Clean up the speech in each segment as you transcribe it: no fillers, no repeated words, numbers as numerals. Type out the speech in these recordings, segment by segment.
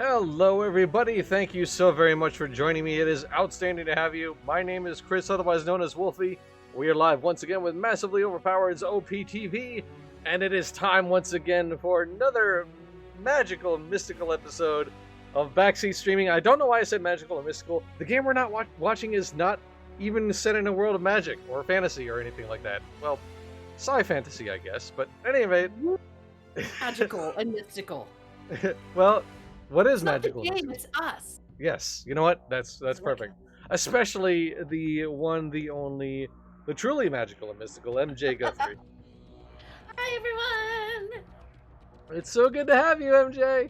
Hello, everybody. Thank you so very much for joining me. It is outstanding to have you. My name is Chris, otherwise known as Wolfie. We are live once again with Massively Overpowered's OPTV, and it is time once again for another magical and mystical episode of Backseat Streaming. I don't know why I said magical and mystical. The game we're not watching is not even set in a world of magic or fantasy or anything like that. Well, sci-fantasy, I guess. But anyway, magical and mystical. Well, what is It's not magical? the game, it's us. Yes, you know what? That's perfect. Especially the one, the only, the truly magical and mystical MJ Guthrie. Hi everyone! It's so good to have you, MJ.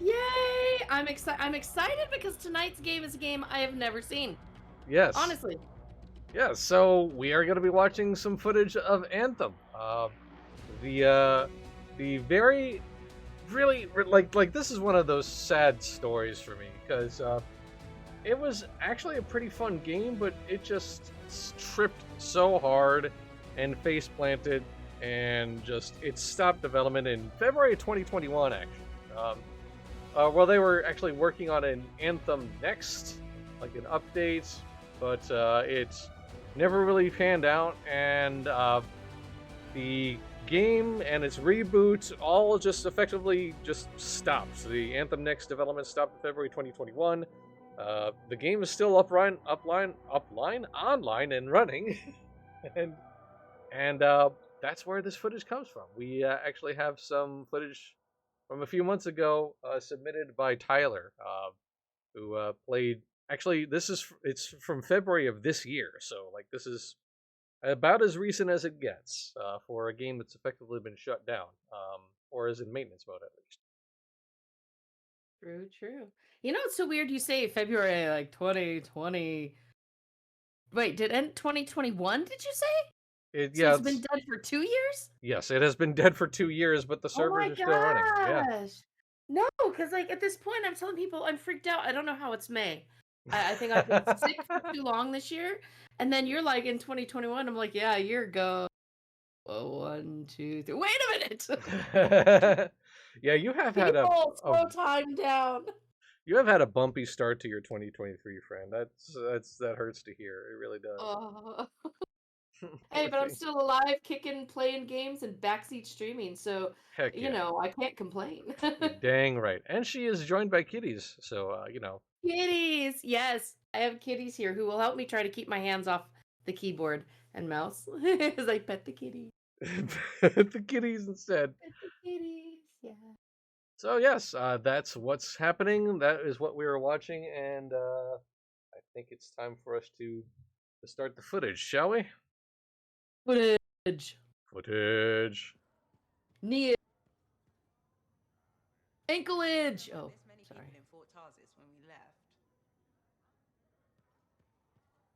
Yay! I'm excited because tonight's game is a game I have never seen. Yes. Honestly. Yeah. So we are going to be watching some footage of Anthem. The very really like this is one of those sad stories for me because it was actually a pretty fun game, but it just tripped so hard and face planted and just it stopped development in February 2021 actually. Well, they were actually working on an Anthem next, like an update, but it never really panned out, and the game and its reboot all just effectively just stopped. The Anthem Next development stopped in February 2021. The game is still online and running, and that's where this footage comes from. We actually have some footage from a few months ago submitted by Tyler, who played. Actually, it's from February of this year, so like this is about as recent as it gets for a game that's effectively been shut down, or is in maintenance mode at least. True. You know, it's so weird you say February, like 2020. Wait, did it end 2021, did you say? It's been dead for 2 years? Yes, it has been dead for 2 years, but the servers are still running. Yeah. No, because like at this point I'm telling people I'm freaked out. I don't know how it's May. I think I've been sick for too long this year. And then you're like in 2021, I'm like, yeah, a year ago. Oh, 1, 2, 3. Wait a minute. Yeah, you have had slow time down. You have had a bumpy start to your 2023, friend. That hurts to hear. It really does. Hey, but I'm still alive, kicking, playing games, and backseat streaming. So, Heck yeah. you know, I can't complain. You're dang right. And she is joined by kitties, so you know. Kitties, yes, I have kitties here who will help me try to keep my hands off the keyboard and mouse as I pet the kitty. The kitties instead. Pet the kitties, yeah. So yes, that's what's happening. That is what we were watching, and I think it's time for us to start the footage, shall we? Footage. Knee. Ankleage. Oh, sorry.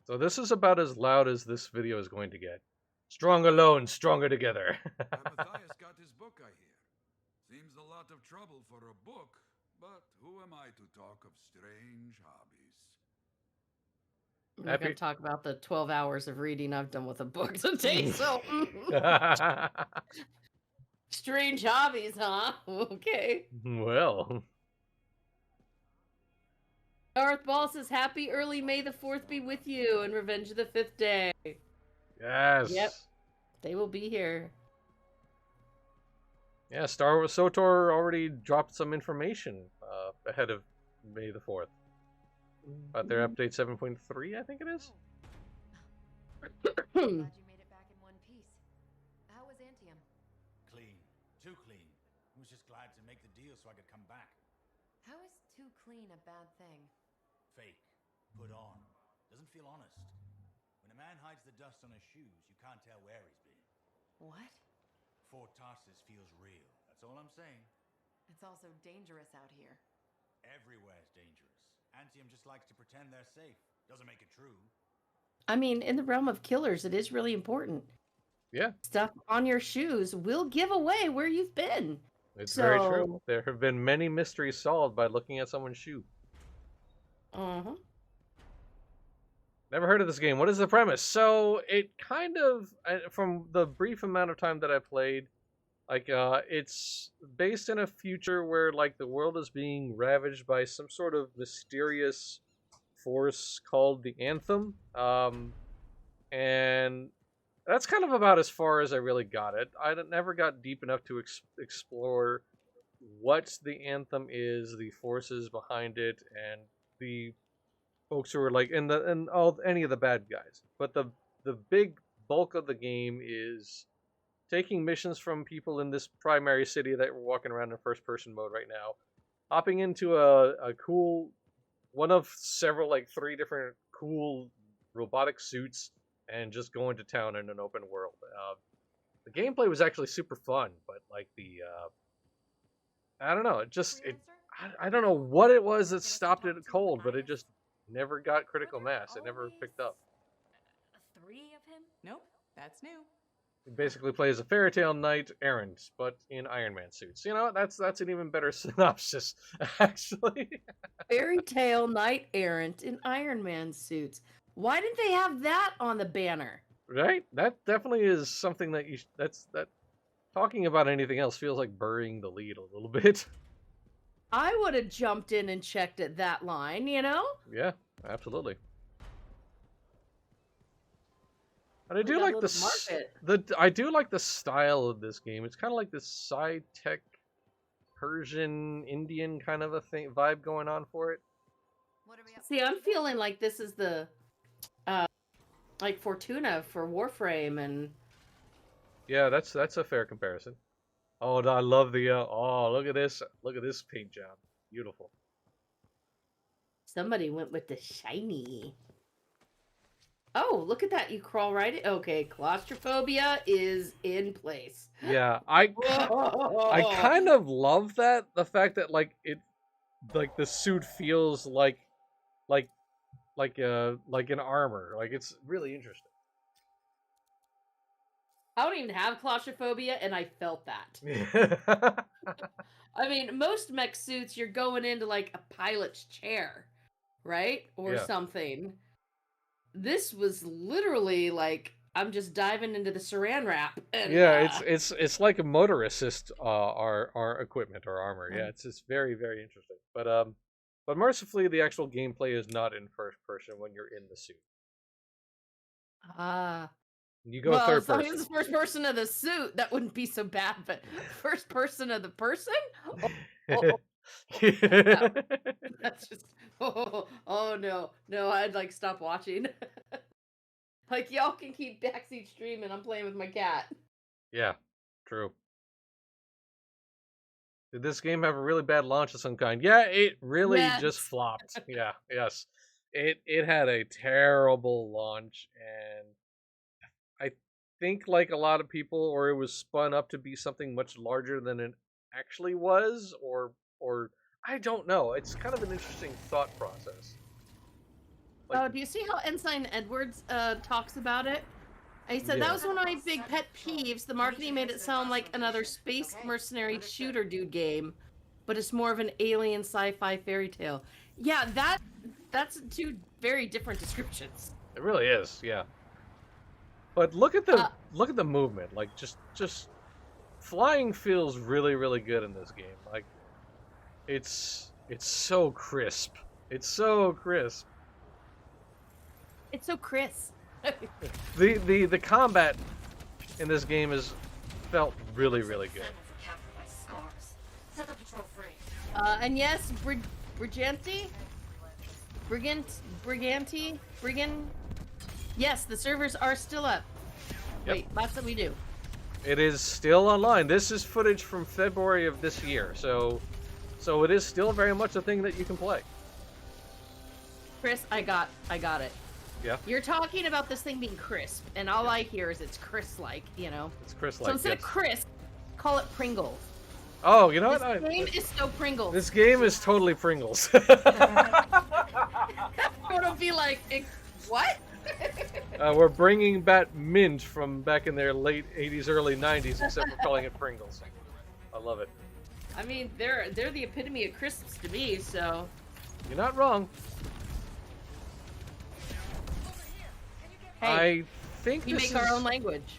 So this is about as loud as this video is going to get. Strong alone, stronger together. Matthias got his book, I hear. Seems a lot of trouble for a book, but who am I to talk of strange hobbies? I'm not going to talk about the 12 hours of reading I've done with a book today, so... Strange hobbies, huh? Okay. Well... Darth Ball says, happy early May the 4th be with you and Revenge of the 5th Day. Yes. Yep. They will be here. Yeah, Star Wars SOTOR already dropped some information ahead of May the 4th. About their update 7.3, I think it is. Glad you made it back in one piece. How was Anthem? Clean. Too clean. I was just glad to make the deal so I could come back. How is too clean a bad thing? Fake. Put on. Doesn't feel honest. When a man hides the dust on his shoes, you can't tell where he's been. What? Fort Tarsus feels real. That's all I'm saying. It's also dangerous out here. Everywhere's dangerous. Anthem just likes to pretend they're safe. Doesn't make it true. I mean, in the realm of killers, it is really important. Yeah. Stuff on your shoes will give away where you've been. It's very true. There have been many mysteries solved by looking at someone's shoe. Uh-huh. Never heard of this game. What is the premise? So it kind of, from the brief amount of time that I played, Like, it's based in a future where, like, the world is being ravaged by some sort of mysterious force called the Anthem. And that's kind of about as far as I really got it. Never got deep enough to explore what the Anthem is, the forces behind it, and the folks who are like and all any of the bad guys. But the big bulk of the game is taking missions from people in this primary city that we're walking around in first person mode right now, hopping into a cool one of several, like, three different cool robotic suits, and just going to town in an open world. The gameplay was actually super fun, but like I don't know, I don't know what it was that stopped it cold, but it just never got critical mass. It never picked up. Three of him? Nope, that's new. He basically plays a fairy tale knight errant, but in Iron Man suits. You know, that's an even better synopsis, actually. Fairy tale knight errant in Iron Man suits. Why didn't they have that on the banner? Right? That definitely is something that that talking about anything else feels like burying the lead a little bit. I would have jumped in and checked at that line, you know? Yeah, absolutely. And I We do got a like little market. I do like the style of this game. It's kind of like this sci-tech Persian Indian kind of a thing vibe going on for it. What are we up See, I'm feeling like this is the like Fortuna for Warframe, and Yeah, that's a fair comparison. Oh, and I love the oh, look at this paint job. Beautiful. somebody went with the shiny. Oh, look at that. You crawl right in. Okay, claustrophobia is in place. Yeah, I kind of love that, the fact that like the suit feels like like an armor. Like, it's really interesting. I don't even have claustrophobia, and I felt that. I mean, most mech suits, you're going into like a pilot's chair, right? Or Yeah. something. This was literally like, I'm just diving into the saran wrap. And, Yeah, it's like a motor assist our equipment or armor. Yeah, it's very, very interesting. But mercifully the actual gameplay is not in first person when you're in the suit. You go well, third as long person. as it's first person of the suit, that wouldn't be so bad. But first person of the person? Oh, that's just oh no, I'd like stop watching. Like, y'all can keep Backseat streaming. I'm playing with my cat. Yeah, true. Did this game have a really bad launch of some kind? Yeah, it really Yes. just flopped. Yeah, yes. It had a terrible launch, and I think, like a lot of people, or it was spun up to be something much larger than it actually was, or I don't know. It's kind of an interesting thought process. Oh, do you see how Ensign Edwards talks about it? He said that was one of my big pet peeves. The marketing made it sound like another space mercenary shooter dude game, but it's more of an alien sci-fi fairy tale. Yeah, that's two very different descriptions. It really is, yeah. But look at the movement. Like, just flying feels really, really good in this game. Like, it's so crisp. It's so crisp. It's so crisp. The combat in this game is felt really, really good. And yes, Briganti. Yes, the servers are still up. Yep. Wait, that's what we do. It is still online. This is footage from February of this year, so it is still very much a thing that you can play. Chris, I got it. Yeah. You're talking about this thing being crisp, and all I hear is it's crisp-like, you know. It's crisp So instead of crisp, call it Pringles. Oh, you know This what? game is so Pringles. This game is totally Pringles. It'll be like, what? We're bringing back Mint from back in their late 80s, early 90s, except we're calling it Pringles. I love it. I mean, they're the epitome of crisps to me, so. You're not wrong. Hey, I think we this make is... our own language.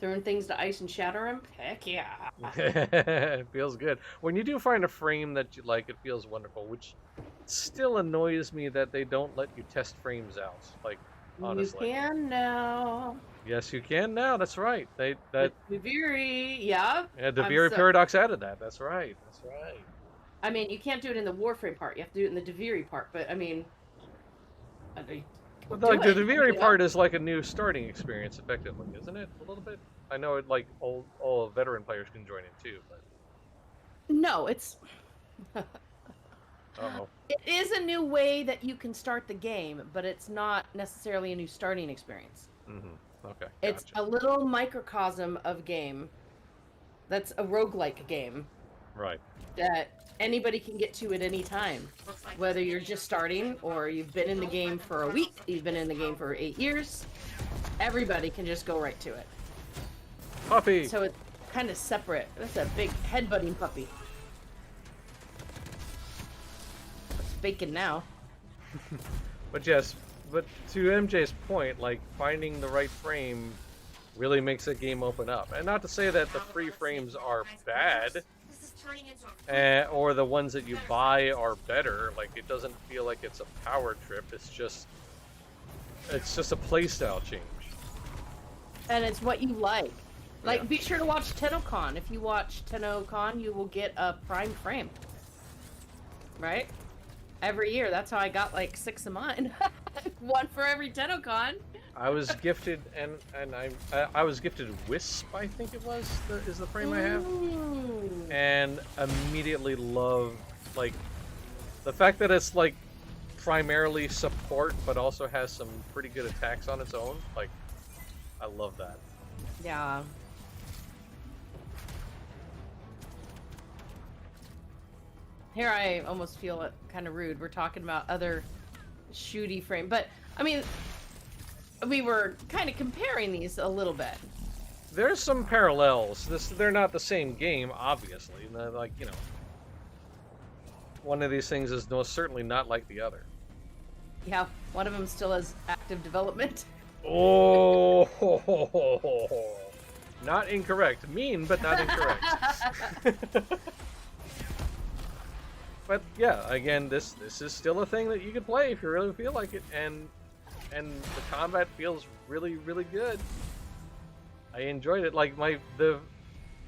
Throwing things to ice and shatter them? Heck yeah. It feels good. When you do find a frame that you like, it feels wonderful, which still annoys me that they don't let you test frames out. Like, honestly. You can now. Yes, you can now. That's right. With Viviri, yeah. The Viri Paradox added that. That's right. That's right. I mean, you can't do it in the Warframe part. You have to do it in the Deviri part. But I mean, Well, like the Deviri part is like a new starting experience, effectively, isn't it? A little bit. I know it like all veteran players can join it too, but no, it's. uh-oh. It is a new way that you can start the game, but it's not necessarily a new starting experience. Mm-hmm. Okay. It's a little microcosm of game. That's a roguelike game. Right. That anybody can get to at any time. Whether you're just starting or you've been in the game for a week, you've been in the game for 8 years, everybody can just go right to it. Puppy! So it's kind of separate. That's a big head-butting puppy. It's bacon now. But yes, but to MJ's point, like, finding the right frame really makes a game open up. And not to say that the free frames are bad, or the ones that you buy are better. Like, it doesn't feel like it's a power trip. It's just a playstyle change. And it's what you like. Like, be sure to watch TennoCon. If you watch TennoCon, you will get a prime frame. Right? Every year. That's how I got like 6 of mine. One for every TennoCon. I was gifted, and I was gifted Wisp, I think it was, is the frame I have. And immediately love, like, the fact that it's, like, primarily support, but also has some pretty good attacks on its own. Like, I love that. Yeah. Here I almost feel it kind of rude. We're talking about other shooty frame, but, I mean, we were kind of comparing these a little bit. There's some parallels. They're not the same game, obviously. Like, you know, one of these things is most certainly not like the other. Yeah, one of them still has active development. Oh, not incorrect. Mean, but not incorrect. But yeah, again, this is still a thing that you could play if you really feel like it, and the combat feels really, really good. I enjoyed it. Like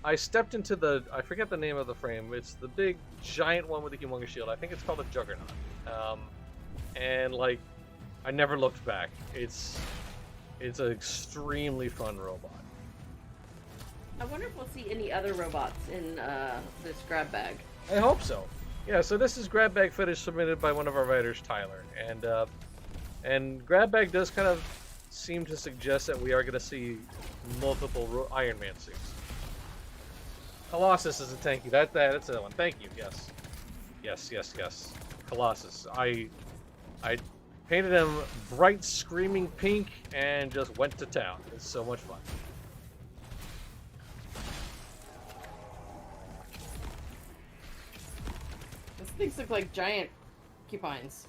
I stepped into I forget the name of the frame. It's the big giant one with the humongous shield. I think it's called a Juggernaut. And like, I never looked back. It's an extremely fun robot. I wonder if we'll see any other robots in this grab bag. I hope so. Yeah, so this is grab bag footage submitted by one of our writers, Tyler, and grab bag does kind of seem to suggest that we are going to see multiple Iron Man suits. Colossus is a tanky. That's the one. Thank you. Yes. Colossus. I painted him bright, screaming pink and just went to town. It's so much fun. These look like giant porcupines.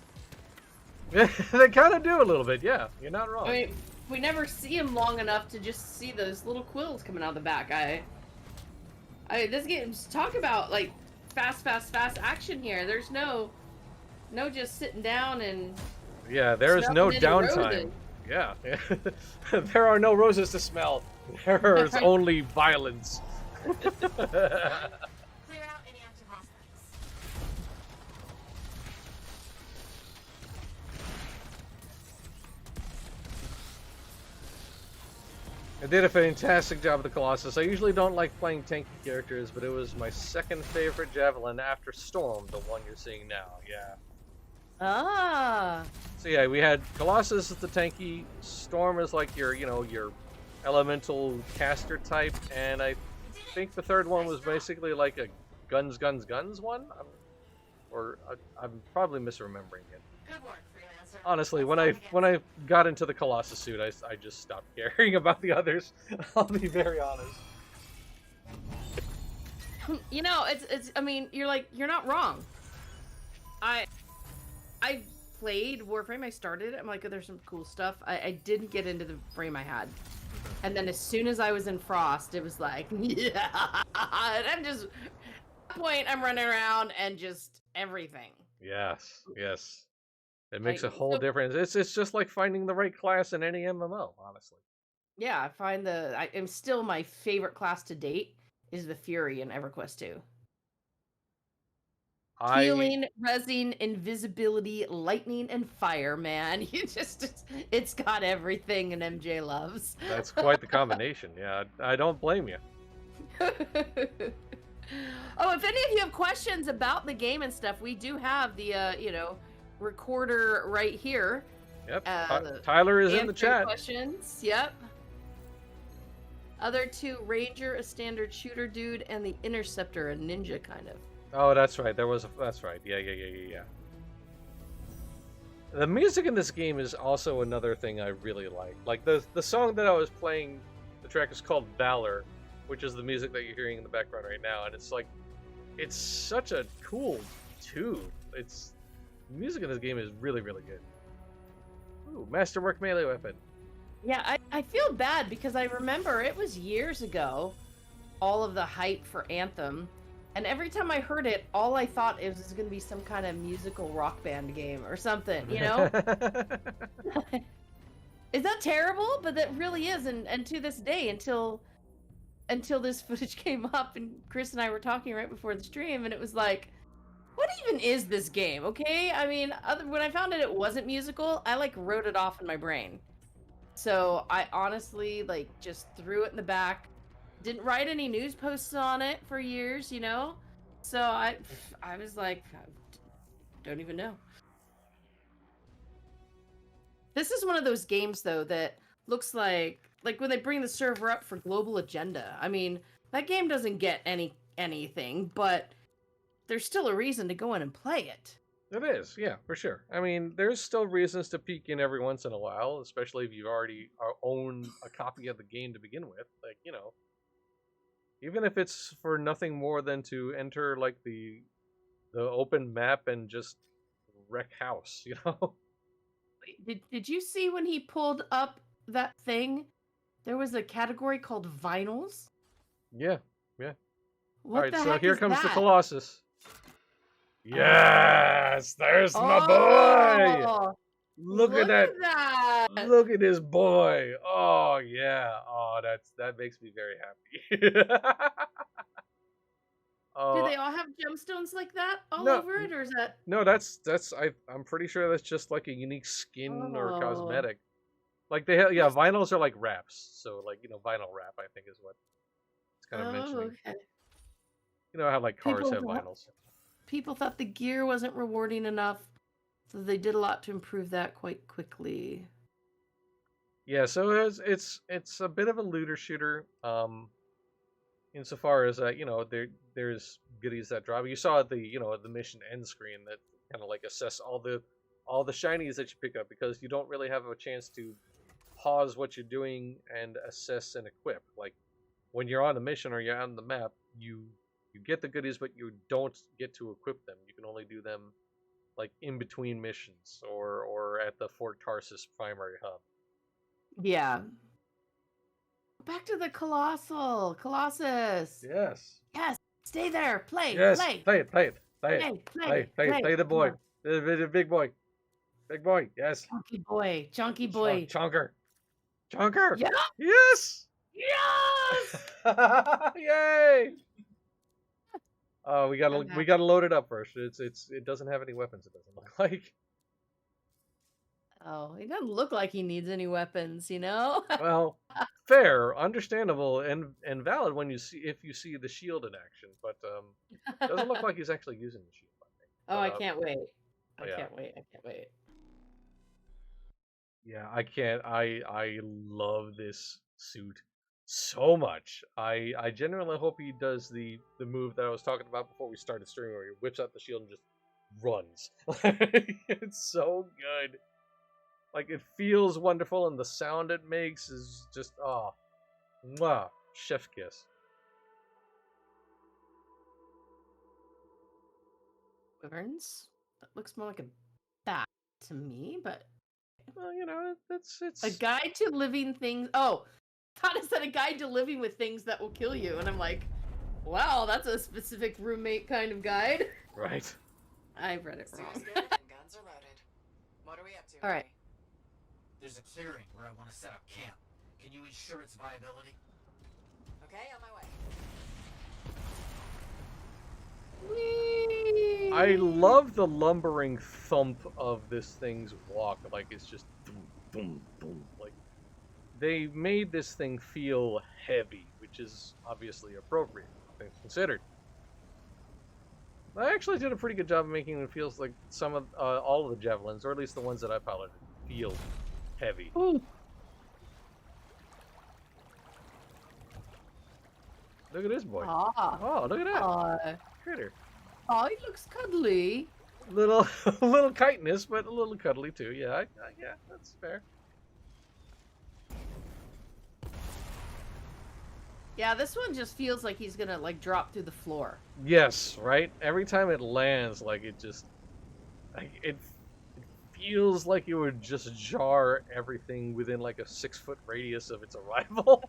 They kind of do a little bit, yeah. You're not wrong. I mean, we never see them long enough to just see those little quills coming out of the back. This game's talk about like fast action here. There's no just sitting down and there is no downtime. Yeah. There are no roses to smell. There is only violence. I did a fantastic job of the Colossus. I usually don't like playing tanky characters, but it was my second favorite Javelin after Storm, the one you're seeing now. Yeah. Ah. So yeah, we had Colossus as the tanky, Storm is like your elemental caster type, and I think the third one was basically like a guns one? I'm probably misremembering it. Good work, Freelancer. Honestly, when I got into the Colossus suit, I just stopped caring about the others. I'll be very honest. You know, it's. I mean, you're not wrong. I played Warframe. I started it. I'm like, oh, there's some cool stuff. I didn't get into the frame I had. And then as soon as I was in Frost, it was like, yeah. And I'm just, at that point, I'm running around and just everything. Yes, yes. It makes a Like, whole so, difference. It's just like finding the right class in any MMO, honestly. yeah, I find I am still my favorite class to date is the Fury in EverQuest 2. I Healing, resing, invisibility, lightning, and fire, man. It's got everything an MJ loves. That's quite the combination. Yeah, I don't blame you. Oh, if any of you have questions about the game and stuff, we do have the recorder right here. Yep. Uh, Tyler is in the answering chat. questions. Yep. Other two, Ranger, a standard shooter dude, and the Interceptor, a ninja kind of. Oh, that's right. That's right. Yeah. The music in this game is also another thing I really like. Like the song that I was playing, the track is called Valor, which is the music that you're hearing in the background right now, and it's like, it's such a cool tune. It's music in this game is really really good. Ooh, Masterwork melee weapon. Yeah, I feel bad because I remember it was years ago, all of the hype for Anthem, and every time I heard it, all I thought it was going to be some kind of musical rock band game or something, you know? Is that terrible? But that really is, and to this day, until this footage came up, and Chris and I were talking right before the stream, and it was like, what even is this game? Okay, I mean, when I found out it wasn't musical, I like wrote it off in my brain. So I honestly like just threw it in the back. Didn't write any news posts on it for years, you know? So I was like, I don't even know. This is one of those games though that looks like when they bring the server up for Global Agenda. I mean, that game doesn't get anything, but there's still a reason to go in and play it. It is, yeah, for sure. I mean, there's still reasons to peek in every once in a while, especially if you already own a copy of the game to begin with. Like, you know, even if it's for nothing more than to enter like the open map and just wreck house, you know. Did you see when he pulled up that thing? There was a category called vinyls. Yeah, yeah. What All right, the so heck here is comes the that? Colossus. Yes, there's my boy. Oh, Look at that. that. Look at this boy. Oh yeah. Oh, that makes me very happy. Do Oh they all have gemstones like that all no, over it, or is that? no, I'm pretty sure that's just like a unique skin or Oh, cosmetic. Like they have, yeah, vinyls are like wraps. So like, you know, vinyl wrap I think is what it's kind of oh, mentioning. okay. You know how like cars People have thought vinyls. people thought the gear wasn't rewarding enough, so they did a lot to improve that quite quickly. Yeah, so it's a bit of a looter shooter. Insofar as you know, there's goodies that drop. You saw the, you know, the mission end screen that kind of like assess all the shinies that you pick up, because you don't really have a chance to pause what you're doing and assess and equip. Like when you're on the mission or you're on the map, you get the goodies, but you don't get to equip them. You can only do them like in between missions or at the Fort Tarsus primary hub. Yeah. Back to the Colossus. Yes. Yes, stay there. Play, Yes. play, Play it. Play it. Play it. play, Play. play, Play. play. Play the Come boy. on. The big boy. Big boy. Yes. Chunky boy. Chonker. Chonker. Yeah. Yes. Yes. Yay. Oh, we I'm gotta load it up first. It doesn't have any weapons. It doesn't look like. Oh, he doesn't look like he needs any weapons, you know? Well, fair, understandable, and valid when if you see the shield in action, but doesn't look like he's actually using the shield. I think. Oh, But, I can't wait. I yeah. can't wait. I can't wait. Yeah, I can't. I love this suit so much. I genuinely hope he does the move that I was talking about before we started streaming, where he whips out the shield and just runs. It's so good. Like it feels wonderful, and the sound it makes is just mwah, chef kiss. Wyverns? That looks more like a bat to me, but Well, you know, it's a guide to living things. Oh, thought it said a guide to living with things that will kill you, and I'm like, wow, that's a specific roommate kind of guide. Right. I read it wrong. Seems good, and guns are loaded. What are we up to? All right. There's a clearing where I want to set up camp. Can you ensure its viability? Okay, on my way. Whee! I love the lumbering thump of this thing's walk. Like, it's just boom, boom, boom. Like, they made this thing feel heavy, which is obviously appropriate, things considered. I actually did a pretty good job of making it feel like some of all of the javelins, or at least the ones that I piloted, feel heavy. Ooh. Look at this boy. Ah. Oh, look at that Aw. critter. Oh, he looks cuddly. Little, little chitinous, but a little cuddly too. Yeah, yeah, that's fair. Yeah, this one just feels like he's gonna like drop through the floor. Yes, right. Every time it lands, like it just, like it feels like it would just jar everything within like a 6-foot radius of its arrival.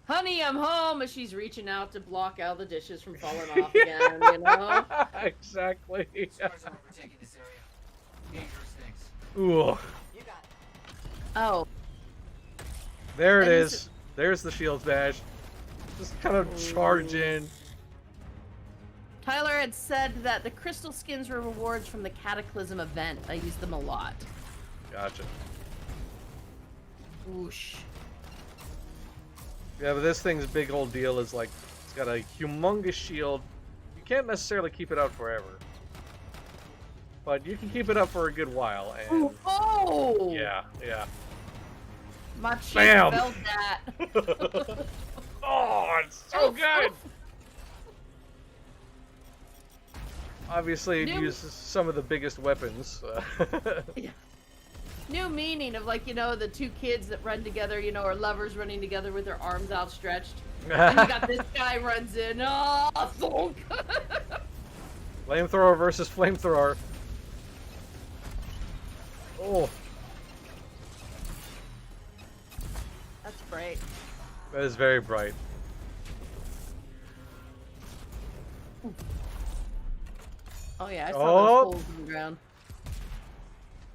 Honey, I'm home, as she's reaching out to block out the dishes from falling off again, you know? Exactly. Scars are overtaking this area. Dangerous things. Ooh, You got it. Oh, there it And is. There's the shield bash. Just kind of charge in. Tyler had said that the crystal skins were rewards from the Cataclysm event. I used them a lot. Gotcha. Whoosh. Yeah, but this thing's big old deal is like, it's got a humongous shield. You can't necessarily keep it up forever. But you can keep it up for a good while, and Oh! yeah, yeah. My cheek Bam! felt that. Oh, it's so good! Obviously, it New- uses some of the biggest weapons. New meaning of, like, you know, the two kids that run together, you know, or lovers running together with their arms outstretched. And you got this guy runs in. Oh, thunk! Flamethrower versus flamethrower. Oh, That's great. that is very bright. Oh yeah, I saw Oh. those holes in the ground.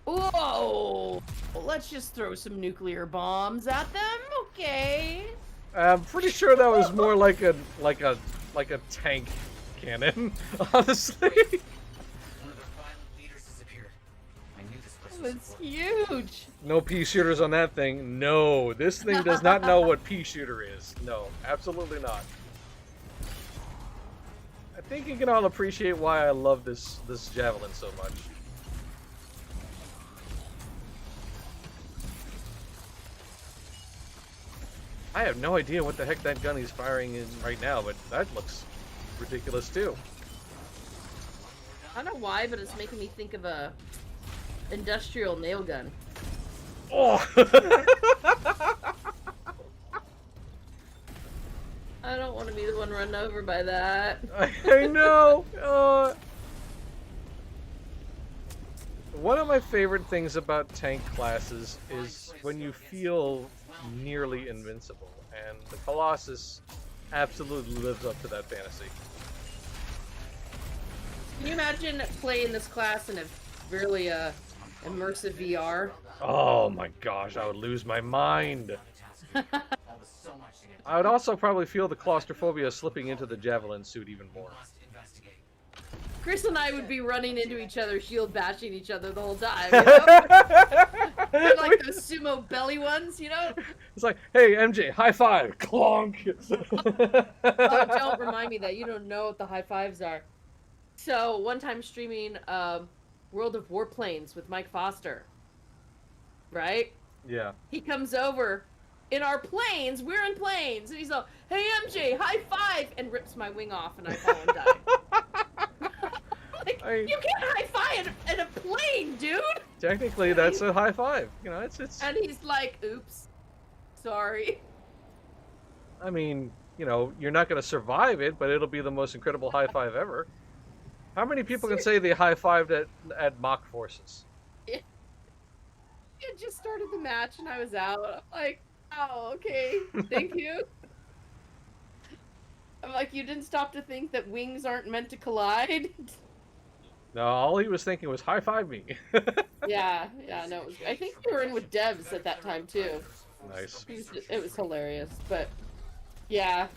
Whoa! Well, let's just throw some nuclear bombs at them, okay? I'm pretty sure that was more like a tank cannon, honestly. One of their violent leaders has appeared. I knew this place was It's important. huge. No pea shooters on that thing. No, this thing does not know what pea shooter is. No, absolutely not. I think you can all appreciate why I love this javelin so much. I have no idea what the heck that gun he's firing in right now, but that looks ridiculous too. I don't know why, but it's making me think of a industrial nail gun. Oh! I don't want to be the one run over by that. I know. One of my favorite things about tank classes is when you feel nearly invincible, and the Colossus absolutely lives up to that fantasy. Can you imagine playing this class in a really immersive VR? Oh my gosh, I would lose my mind. That was so much to get I would also probably feel the claustrophobia slipping into the javelin suit even more. must investigate. Chris and I would be running into each other, shield bashing each other the whole time. You know? They're like those sumo belly ones, you know? It's like, hey MJ, high five, clonk. Oh, don't remind me that you don't know what the high fives are. So one time streaming World of Warplanes with Mike Foster, right? Yeah. He comes over in our planes. We're in planes, and he's like, "Hey MJ, high five!" and rips my wing off, and I fall and die. Like, you can't high five in a plane, dude. Technically, that's a high five. You know, it's. And he's like, "Oops, sorry." I mean, you know, you're not going to survive it, but it'll be the most incredible high five ever. How many people can say they high fived at mock forces? had just started the match and I was out. I'm like, oh, okay, thank you. I'm like, you didn't stop to think that wings aren't meant to collide? No, all he was thinking was high five me. Yeah, no, it was, I think we were in with devs at that time too. Nice. It was hilarious, but yeah.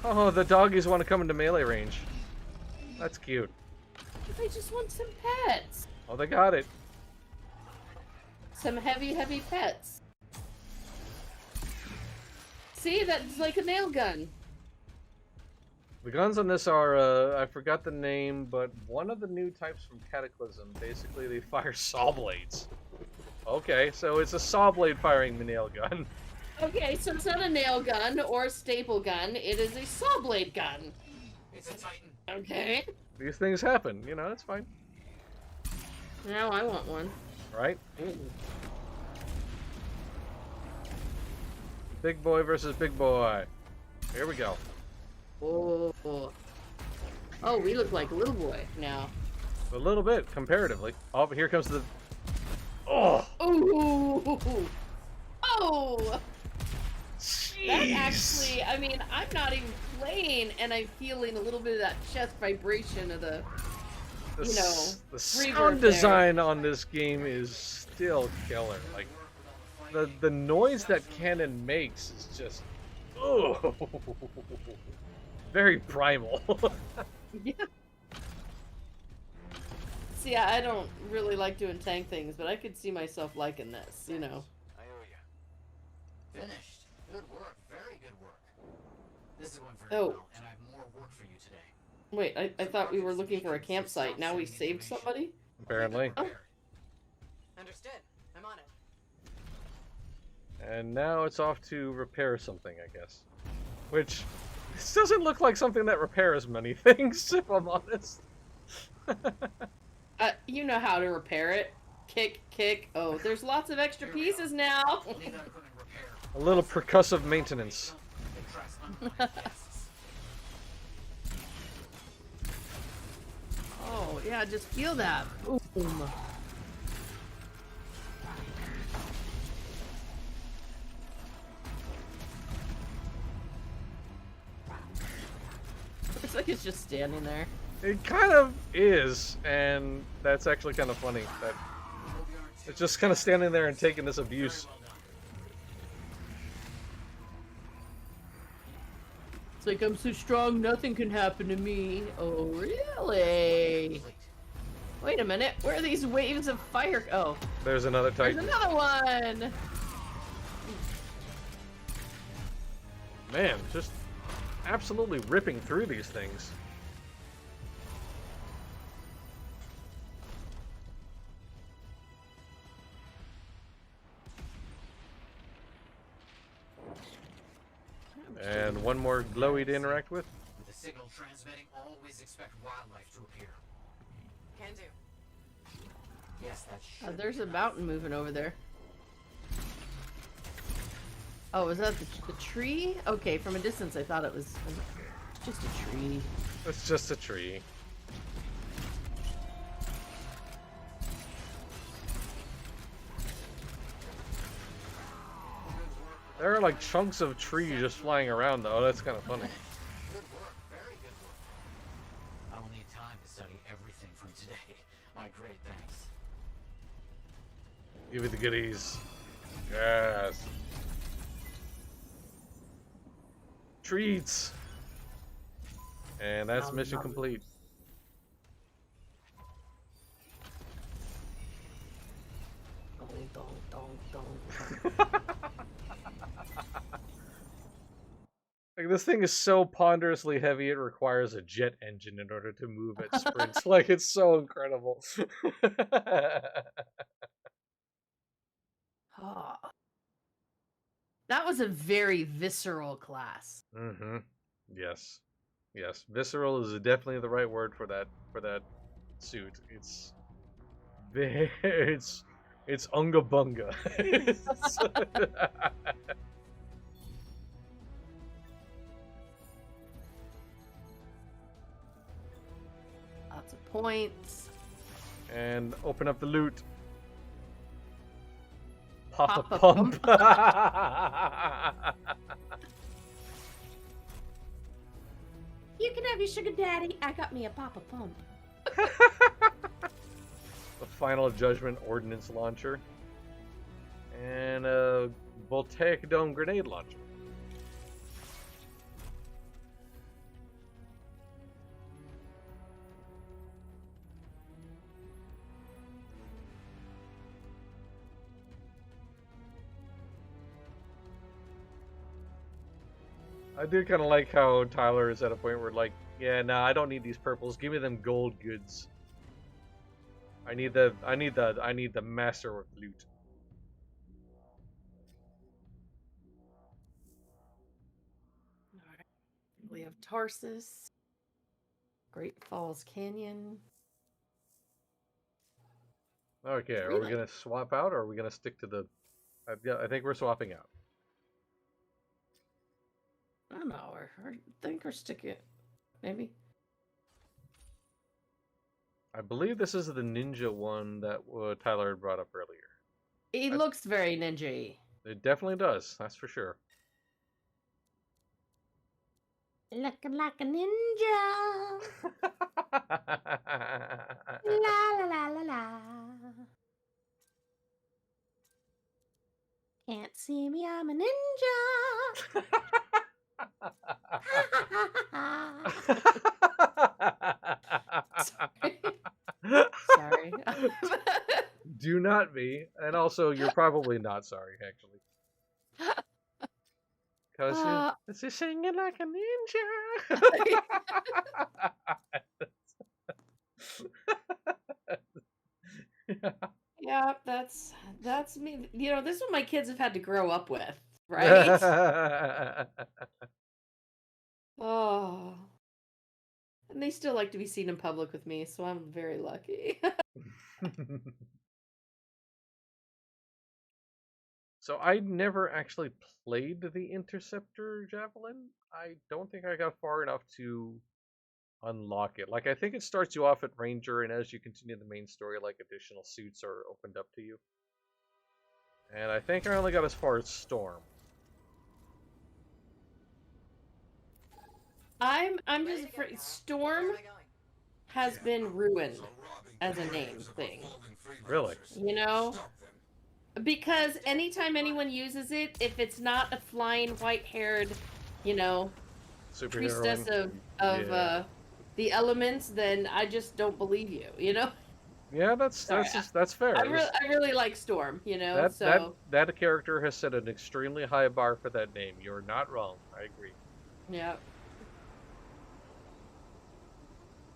Oh, the doggies want to come into melee range. That's cute. I just want some pets. Oh, they got it. Some heavy pets. See, that's like a nail gun. The guns on this are, I forgot the name, but one of the new types from Cataclysm. Basically, they fire saw blades. Okay, so it's a saw blade firing nail gun. Okay, so it's not a nail gun or a staple gun. It is a saw blade gun. It's a Titan. Okay. These things happen, you know, it's fine. Now I want one. Right? Big boy versus big boy. Here we go. Oh. Oh, we look like little boy now. A little bit, comparatively. Oh, but here comes the... Oh! Oh! Oh! Jeez. That actually, I mean, I'm not even playing, and I'm feeling a little bit of that chest vibration of the The you know, the reverb sound there. design on this game is still killer. Like, the noise that Cannon makes is just... Oh! Very primal. Yeah. See, I don't really like doing tank things, but I could see myself liking this, you know. I owe you. Finished. Good work. Very good work. This is going very Oh. well, and I have more work for you today. Wait, I thought we were looking for a campsite. Now we saved somebody? Apparently. Oh. Understood. I'm on it. And now it's off to repair something, I guess. Which, this doesn't look like something that repairs many things, if I'm honest. You know how to repair it. Kick. Oh, there's lots of extra pieces now. Leave that equipment repair. A little percussive maintenance. It tracks unwanted guests. Oh, yeah, just feel that. Boom. Looks like it's just standing there. It kind of is, and that's actually kind of funny. That it's just kind of standing there and taking this abuse. It's like, I'm so strong, nothing can happen to me. Oh, really? Wait a minute, where are these waves of fire? Oh, There's another there's Titan. another one! Man, just absolutely ripping through these things. And one more glowy to interact with. With the signal transmitting, always expect wildlife to appear. Can do. Yes, that should There's be a enough. mountain moving over there. Oh, is that the tree? Okay, from a distance I thought it was just a tree. It's just a tree. There are like chunks of tree just flying around though. That's kind of funny. Good work. Very good work. I will need time to study everything from today. My great thanks. Give me the goodies. Yes. Treats. And that's mission complete. Dong, dong, dong, dong. Like, this thing is so ponderously heavy it requires a jet engine in order to move at sprints. Like, it's so incredible. Ah. That was a very visceral class. Mm-hmm. Yes. Yes. Visceral is definitely the right word for that suit. It's unga bunga. Lots of points. And open up the loot. Papa Papa Pump. You can have your sugar daddy. I got me a Papa Pump. The Final Judgment Ordnance Launcher. And a Voltaic Dome Grenade Launcher. I do kind of like how Tyler is at a point where, like, yeah, nah, I don't need these purples. Give me them gold goods. I need the masterwork loot. Alright. We have Tarsus. Great Falls Canyon. Okay, are we Really? gonna swap out, or are we gonna stick to the? Yeah, I think we're swapping out. I don't know. I think we're sticking. Maybe. I believe this is the ninja one that Tyler had brought up earlier. He looks very ninja-y. It definitely does. That's for sure. Looking like a ninja. La la la la la. Can't see me, I'm a ninja. Sorry. Do not be. And also, you're probably not sorry, actually. Because you're singing like a ninja. Yeah, that's me. You know, this is what my kids have had to grow up with, right? Oh. And they still like to be seen in public with me, so I'm very lucky. So I never actually played the Interceptor Javelin. I don't think I got far enough to unlock it. Like, I think it starts you off at Ranger, and as you continue the main story, like, additional suits are opened up to you. And I think I only got as far as Storm. I'm just afraid Storm Where am I going? has been ruined as a name thing. Really? You know? Because anytime anyone uses it, if it's not a flying white-haired, you know, priestess of the elements, then I just don't believe you, you know? Yeah, that's fair. I really like Storm, you know, that character has set an extremely high bar for that name. You're not wrong. I agree. Yeah.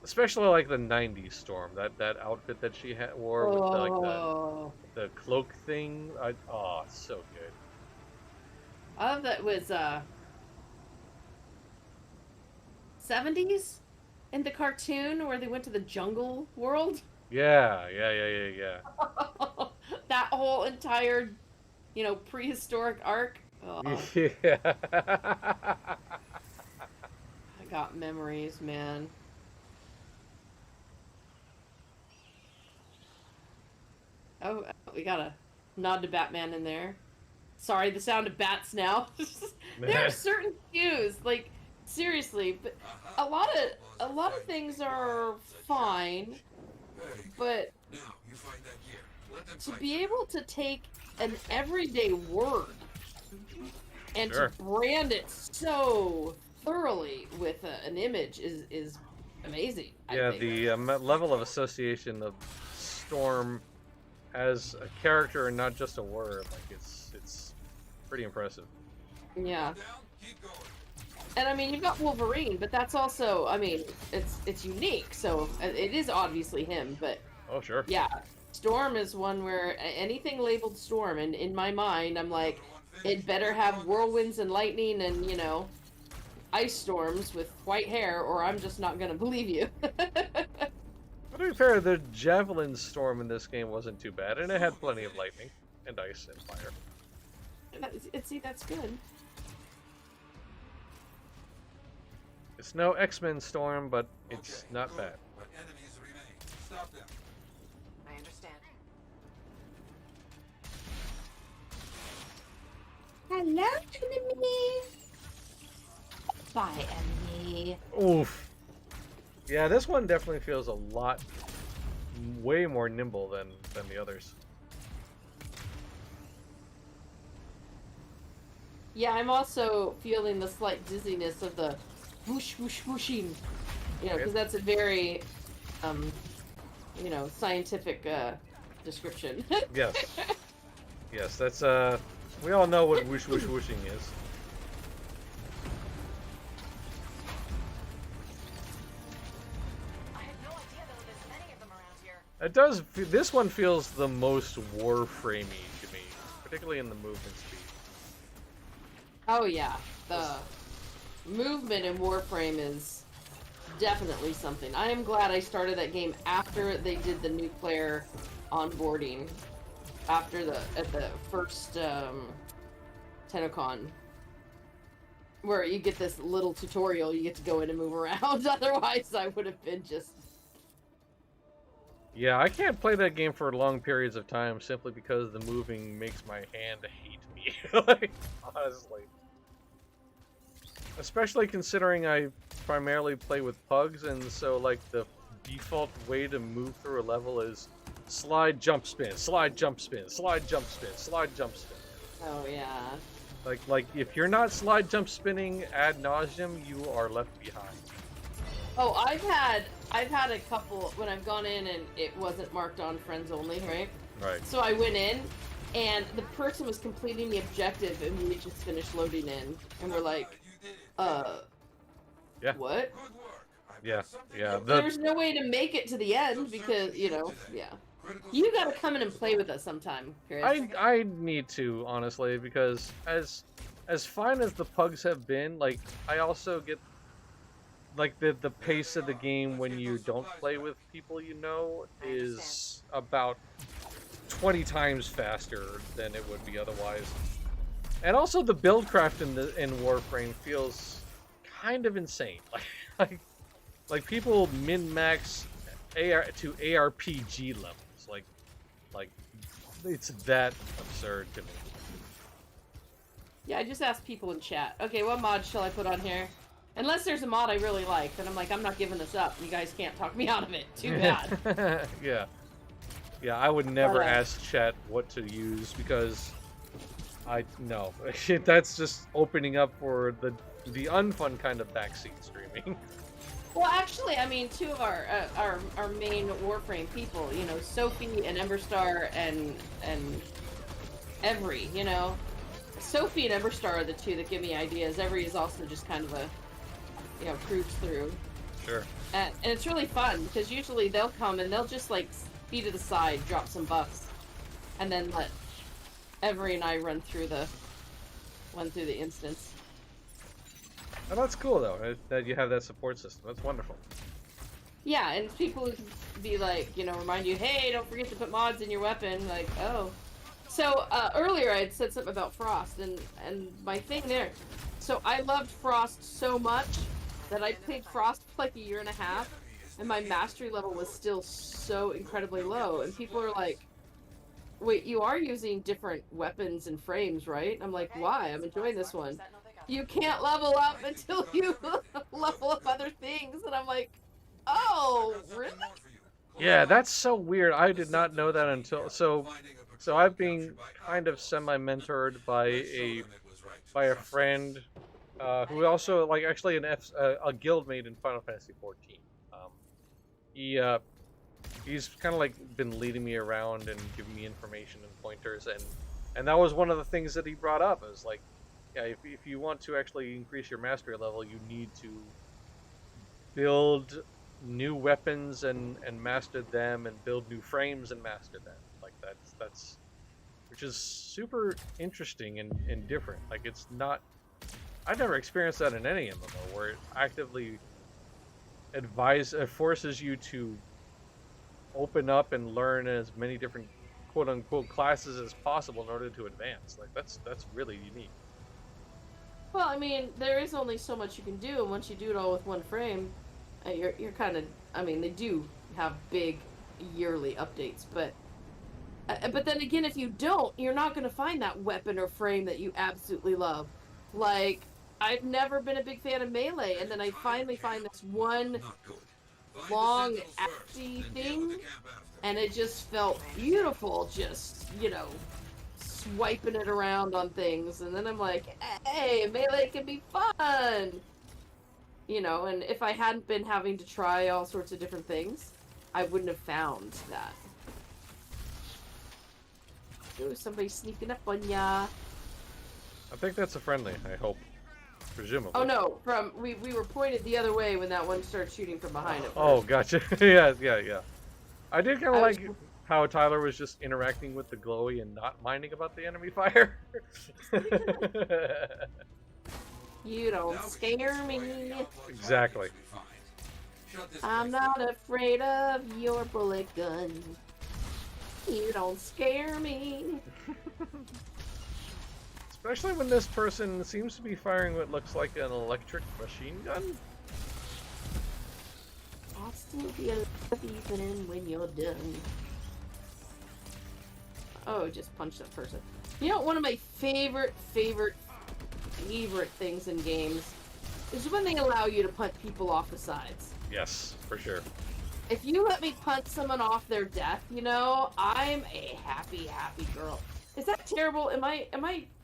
Especially like the '90s Storm, that outfit that she wore with the cloak thing. So good. I love that it was 70s in the cartoon where they went to the jungle world. Yeah. That whole entire, you know, prehistoric arc. Oh, Yeah. I got memories, man. Oh, we got a nod to Batman in there. Sorry, the sound of bats now. There are certain cues, like, seriously, but a lot of things are fine, but to be able to take an everyday word and to brand it so thoroughly with an image is amazing. Yeah, the level of association of Storm as a character and not just a word, like it's pretty impressive. Yeah. And I mean, you've got Wolverine, but that's also, I mean, it's unique, so it is obviously him, but oh sure. Yeah, Storm is one where anything labeled Storm, and in my mind, I'm like, it better have whirlwinds and lightning and, you know, ice storms with white hair, or I'm just not gonna believe you. To be fair, the Javelin Storm in this game wasn't too bad, and it had plenty of lightning and ice and fire. See, that's good. It's no X-Men Storm, but it's not bad. But enemies remain. Stop them. I understand. Enemy. Bye, enemy. Oof. Yeah, this one definitely feels a lot, way more nimble than the others. Yeah, I'm also feeling the slight dizziness of the whoosh, whoosh, whooshing. You know, because that's a very, you know, scientific description. Yes. Yes, that's we all know what whoosh whoosh whooshing is. I had no idea there were this many of them around here. It does. This one feels the most Warframey to me, particularly in the movement speed. Oh yeah, the movement in Warframe is definitely something. I am glad I started that game after they did the new player onboarding, after at the first TennoCon, where you get this little tutorial, you get to go in and move around. Otherwise, I would have been just. Yeah, I can't play that game for long periods of time simply because the moving makes my hand hate me. Like, honestly. Especially considering I primarily play with pugs, and so like the default way to move through a level is slide, jump, spin, slide, jump, spin, slide, jump, spin, slide, jump, spin. Oh yeah. Like if you're not slide, jump, spinning ad nauseum, you are left behind. Oh, I've had a couple when I've gone in and it wasn't marked on friends only, right? Right. So I went in, and the person was completing the objective, and we just finished loading in, and we're like, Yeah. what? Yeah, yeah. There's no way to make it to the end because, you know, yeah. You gotta come in and play with us sometime, Chris. I need to, honestly, because as fine as the pugs have been, like I also get like the pace of the game when you don't play with people you know is about 20 times faster than it would be otherwise. And also the buildcraft in Warframe feels kind of insane. Like people min-max AR to ARPG levels. Like it's that absurd to me. Yeah, I just asked people in chat. Okay, what mod shall I put on here? Unless there's a mod I really like, then I'm like, I'm not giving this up. You guys can't talk me out of it. Too bad. Yeah. Yeah, I would never ask chat what to use because no. That's just opening up for the unfun kind of backseat streaming. Well, actually, I mean, two of our main Warframe people, you know, Sophie and Emberstar and Every, you know. Sophie and Emberstar are the two that give me ideas. Every is also just kind of a, you know, cruise through. Sure. And it's really fun because usually they'll come and they'll just like speed to the side, drop some buffs, and then let Every and I run through the instance. Oh, that's cool though that you have that support system. That's wonderful. Yeah, and people who can be like, you know, remind you, hey, don't forget to put mods in your weapon. Like, oh. So earlier I had said something about Frost, and my thing there. So I loved Frost so much that I played Frost for like a year and a half, and my mastery level was still so incredibly low. And people are like, wait, you are using different weapons and frames, right? I'm like, why? I'm enjoying this one. You can't level up until you level up other things. And I'm like, oh, really? Yeah, that's so weird. I did not know that until so I've been kind of semi-mentored by a friend who also like actually a guildmate in Final Fantasy 14. He's kind of like been leading me around and giving me information and pointers, and that was one of the things that he brought up. It was like, yeah, if you want to actually increase your mastery level, you need to build new weapons and master them, and build new frames and master them. Like that's which is super interesting and different. Like it's not, I've never experienced that in any MMO where it actively forces you to open up and learn as many different quote unquote classes as possible in order to advance. Like that's really unique. Well, I mean, there is only so much you can do, and once you do it all with one frame, you're kind of. I mean, they do have big yearly updates, but then again, if you don't, you're not going to find that weapon or frame that you absolutely love. Like, I've never been a big fan of Melee, and then I finally find this one Not good. Find the long, sentinels first, acty then deal with thing, the camp after. and it just felt beautiful, just, you know, swiping it around on things, and then I'm like, hey, Melee can be fun! You know, and if I hadn't been having to try all sorts of different things, I wouldn't have found that. Ooh, somebody's sneaking up on ya. I think that's a friendly, I hope. Presumably. Oh no, we were pointed the other way when that one started shooting from behind it. Oh, gotcha. yeah. I did kind of I was- like how Tyler was just interacting with the glowy and not minding about the enemy fire. You don't scare me. Exactly. I'm not afraid of your bullet gun. You don't scare me. Especially when this person seems to be firing what looks like an electric machine gun. I'll still be alive even when you're done. Oh, just punch that person. You know, one of my favorite things in games is when they allow you to punch people off the sides. Yes, for sure. If you let me punch someone off their death, you know, I'm a happy girl. Is that terrible? Am I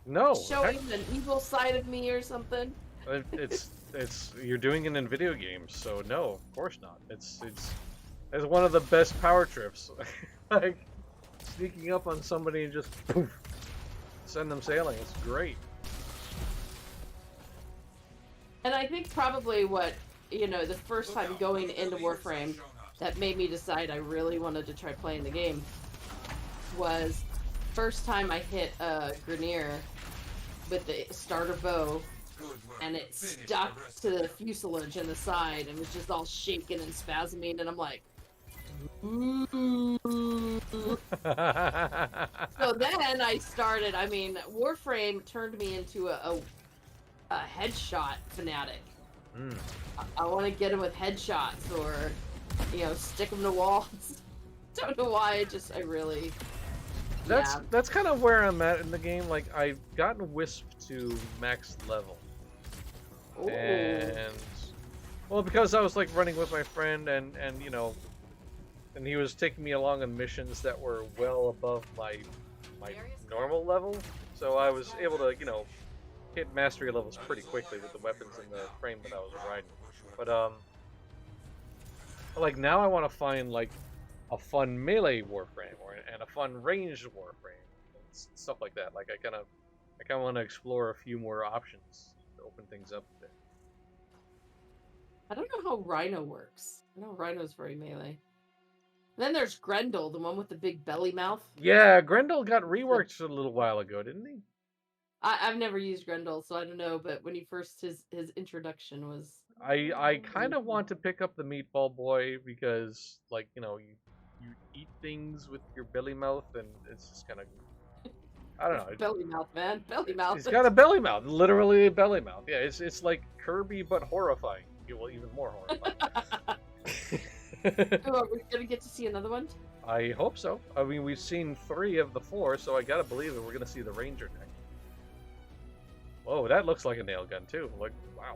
No, showing an evil side of me or something? it's you're doing it in video games, so no, of course not. It's one of the best power trips, like sneaking up on somebody and just poof, send them sailing. It's great. And I think probably what, you know, the first time going into Warframe that made me decide I really wanted to try playing the game was first time I hit a Grenier with the starter bow and it stuck to the fuselage in the side and was just all shaking and spasming, and I'm like, ooh. So then I started, I mean, Warframe turned me into a headshot fanatic. Mm. I want to get him with headshots or, you know, stick him to walls. Don't know why, I really... That's kind of where I'm at in the game. Like, I've gotten Wisp to max level. Ooh. And well, because I was like running with my friend and you know, and he was taking me along on missions that were well above my normal level, so I was able to, you know, hit mastery levels pretty quickly with the weapons and the frame that I was riding. But like now I want to find like a fun melee warframe and a fun ranged warframe and stuff like that. Like I kind of want to explore a few more options to open things up a bit. I don't know how Rhino works. I know Rhino's very melee. Then there's Grendel, the one with the big belly mouth. Yeah, Grendel got reworked a little while ago, didn't he? I've never used Grendel, so I don't know, but when he first, his introduction was... I kind of want to pick up the Meatball Boy because, like, you know, you eat things with your belly mouth and it's just kind of... I don't know. Belly mouth, man. Belly mouth. He's got a belly mouth. Literally a belly mouth. Yeah, it's like Kirby, but horrifying. Well, even more horrifying. Oh, are we gonna get to see another one? I hope so. I mean, we've seen 3 of the 4, so I gotta believe that we're gonna see the Ranger next. Whoa, that looks like a nail gun too. Like, wow.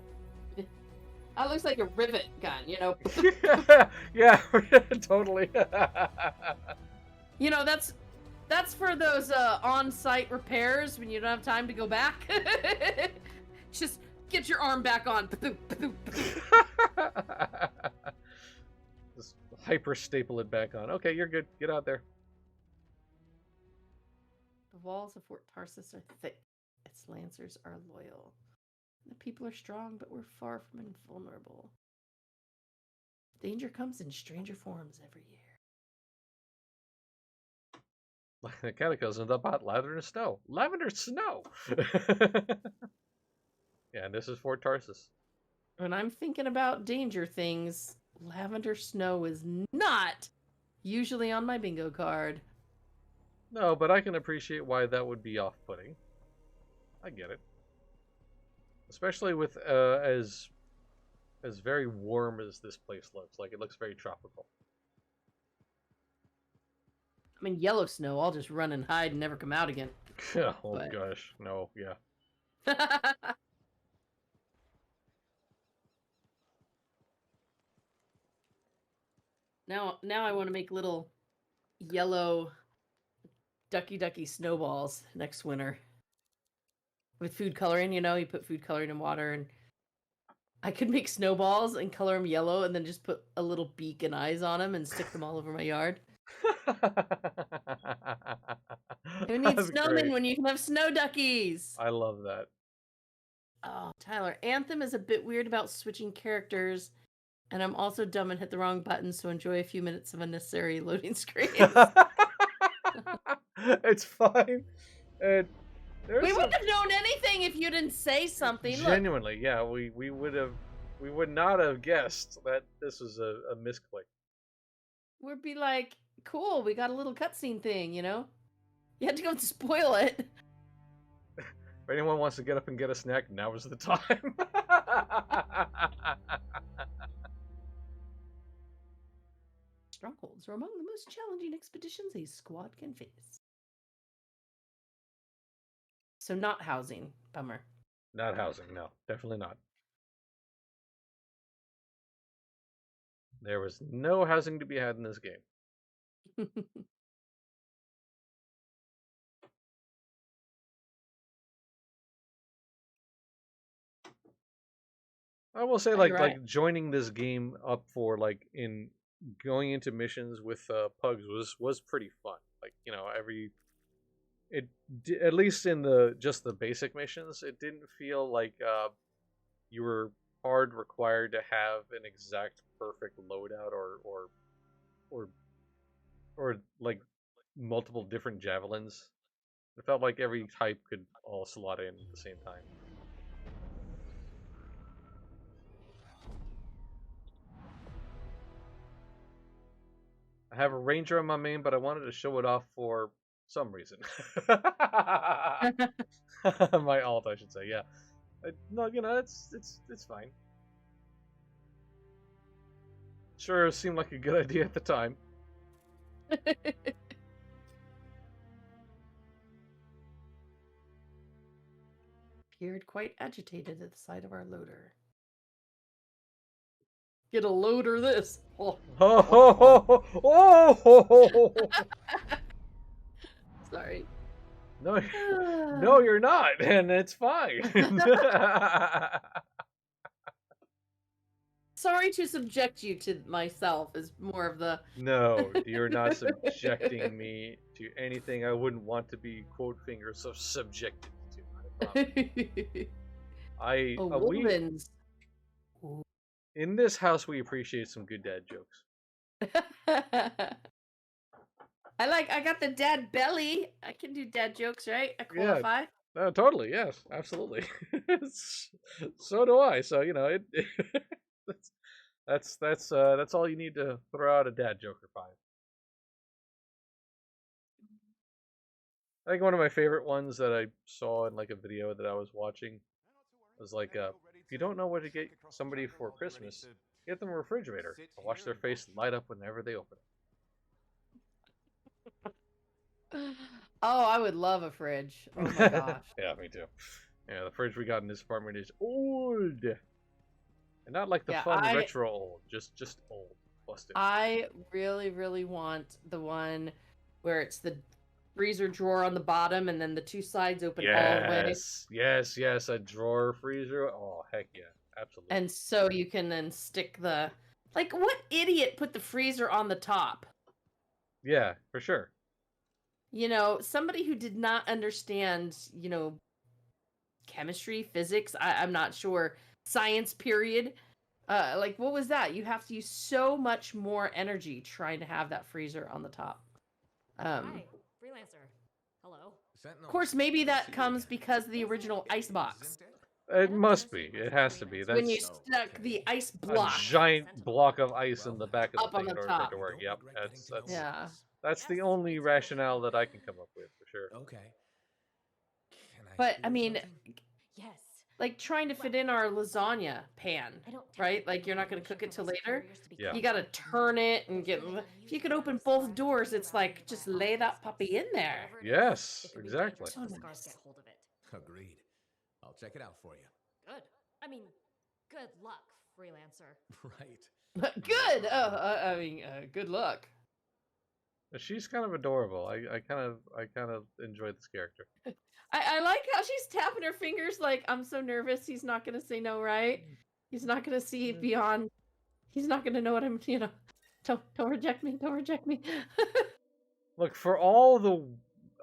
That looks like a rivet gun, you know? Yeah, totally. You know, that's for those on-site repairs when you don't have time to go back. Just get your arm back on. Just hyper staple it back on. Okay, you're good. Get out there. The walls of Fort Tarsus are thick. Its lancers are loyal. The people are strong, but we're far from invulnerable. Danger comes in stranger forms every year. It kind of goes into about lavender snow. Lavender snow! Yeah, and this is Fort Tarsus. When I'm thinking about danger things, lavender snow is not usually on my bingo card. No, but I can appreciate why that would be off-putting. I get it. Especially with as very warm as this place looks. Like, it looks very tropical. I mean, yellow snow, I'll just run and hide and never come out again. Oh, But- gosh. No, yeah. Now I want to make little yellow ducky snowballs next winter with food coloring. You know, you put food coloring in water, and I could make snowballs and color them yellow, and then just put a little beak and eyes on them and stick them all over my yard. Who needs That's snowmen great. when you can have snow duckies? I love that. Oh, Tyler, Anthem is a bit weird about switching characters, and I'm also dumb and hit the wrong button, so enjoy a few minutes of unnecessary loading screens. It's fine. And We there's wouldn't have known anything if you didn't say something. Look, genuinely, yeah, we would not have guessed that this was a misclick. we'd be like, cool, we got a little cutscene thing, you know? You had to go and spoil it. If anyone wants to get up and get a snack, now is the time. Strongholds are among the most challenging expeditions a squad can face. So not housing. Bummer. Not housing, no, definitely not. There was no housing to be had in this game. I will say, like joining this game up for in going into missions with pugs was pretty fun. Like, you know, at least in just the basic missions, it didn't feel like you were hard required to have an exact perfect loadout or like multiple different javelins. It felt like every type could all slot in at the same time. I have a ranger on my main, but I wanted to show it off for some reason. My alt, I should say. Yeah. No, you know, it's fine. Sure, it seemed like a good idea at the time. Appeared quite agitated at the sight of our loader. Get a loader this. Oh. Oh. Sorry. No, no, you're not, and it's fine. Sorry to subject you to myself is more of the... No, you're not subjecting me to anything I wouldn't want to be, quote fingers, so subjected to. In this house, we appreciate some good dad jokes. I got the dad belly. I can do dad jokes, right? I qualify. Yeah, totally. Yes, absolutely. So do I. So, you know, that's all you need to throw out a dad joke or 5. I think one of my favorite ones that I saw in like a video that I was watching was like, if you don't know what to get somebody for Christmas, get them a refrigerator and watch their face light up whenever they open it. Oh, I would love a fridge. Oh my gosh. Yeah, me too. Yeah, the fridge we got in this apartment is old. And not like the fun retro old, just old. Busted. I really, really want the one where it's the freezer drawer on the bottom and then the 2 sides open all the way. Yes, a drawer freezer. Oh, heck yeah. Absolutely. And so you can then stick the... Like, what idiot put the freezer on the top? Yeah, for sure. You know, somebody who did not understand, you know, chemistry, physics, I'm not sure, science period. Like, what was that? You have to use so much more energy trying to have that freezer on the top. Hi, freelancer. Hello. Of course, maybe that comes because of the original ice box. It must be. It has to be. That's when you stuck the ice block. A giant block of ice in the back of up the thing on the in order for top. it to work. Yep. That's yeah. That's the only rationale that I can come up with, for sure. Okay. But I mean, yes. Like trying to fit in our lasagna pan, right? Like you're not going to cook it till later. Yeah. You got to turn it and get. If you could open both doors, it's like just lay that puppy in there. Yes, exactly. So nice. Get hold of it. Agreed. I'll check it out for you. Good. I mean, Good luck, freelancer. Right. Good. Good luck. She's kind of adorable. I kind of enjoy this character. I like how she's tapping her fingers like, I'm so nervous. He's not gonna say no, right? He's not gonna see beyond. He's not gonna know what I'm. Don't reject me. Don't reject me. Look, for all the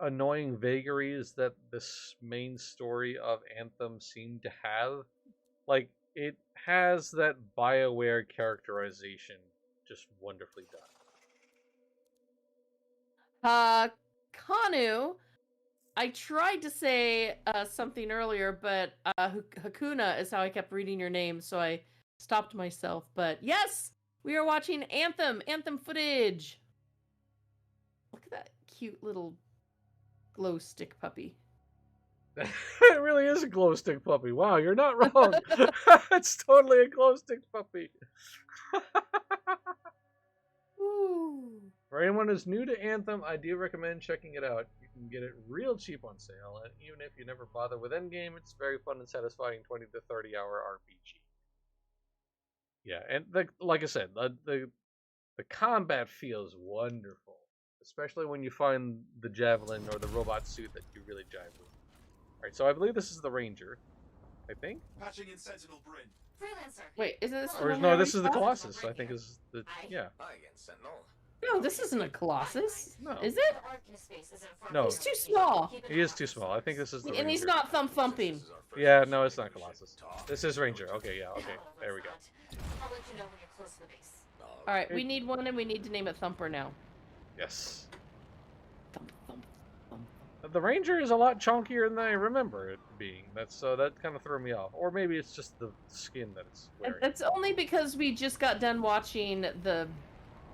annoying vagaries that this main story of Anthem seemed to have, like, it has that BioWare characterization just wonderfully done. Kanu. I tried to say something earlier, but Hakuna is how I kept reading your name, so I stopped myself. But yes, we are watching Anthem footage. Look at that cute little glow stick puppy. It really is a glow stick puppy. Wow, you're not wrong. It's totally a glow stick puppy. Ooh. For anyone who's new to Anthem, I do recommend checking it out. You can get it real cheap on sale, and even if you never bother with Endgame, it's very fun and satisfying 20 to 30 hour RPG. Yeah, and like I said, the combat feels wonderful, especially when you find the javelin or the robot suit that you really jive with. Alright, so I believe this is the Ranger, I think? Patching in Sentinel Bryn. Freelancer. Wait, isn't this? Or one no, where this we is the saw? Colossus, I think is the, yeah. Hi again, Sentinel. No, this isn't a Colossus. No. Is The it? arc in his face isn't for No. He's too small. He is too small. I think this is the And Ranger. he's not thumping. Yeah, no, it's not Colossus. This is Ranger. Okay, yeah, okay. There we go. I'll let you know when you're close to the base. All right, we need one, and we need to name it Thumper now. Yes. Thump, thump, thump. The Ranger is a lot chunkier than I remember it being. So that kind of threw me off. Or maybe it's just the skin that it's wearing. That's only because we just got done watching the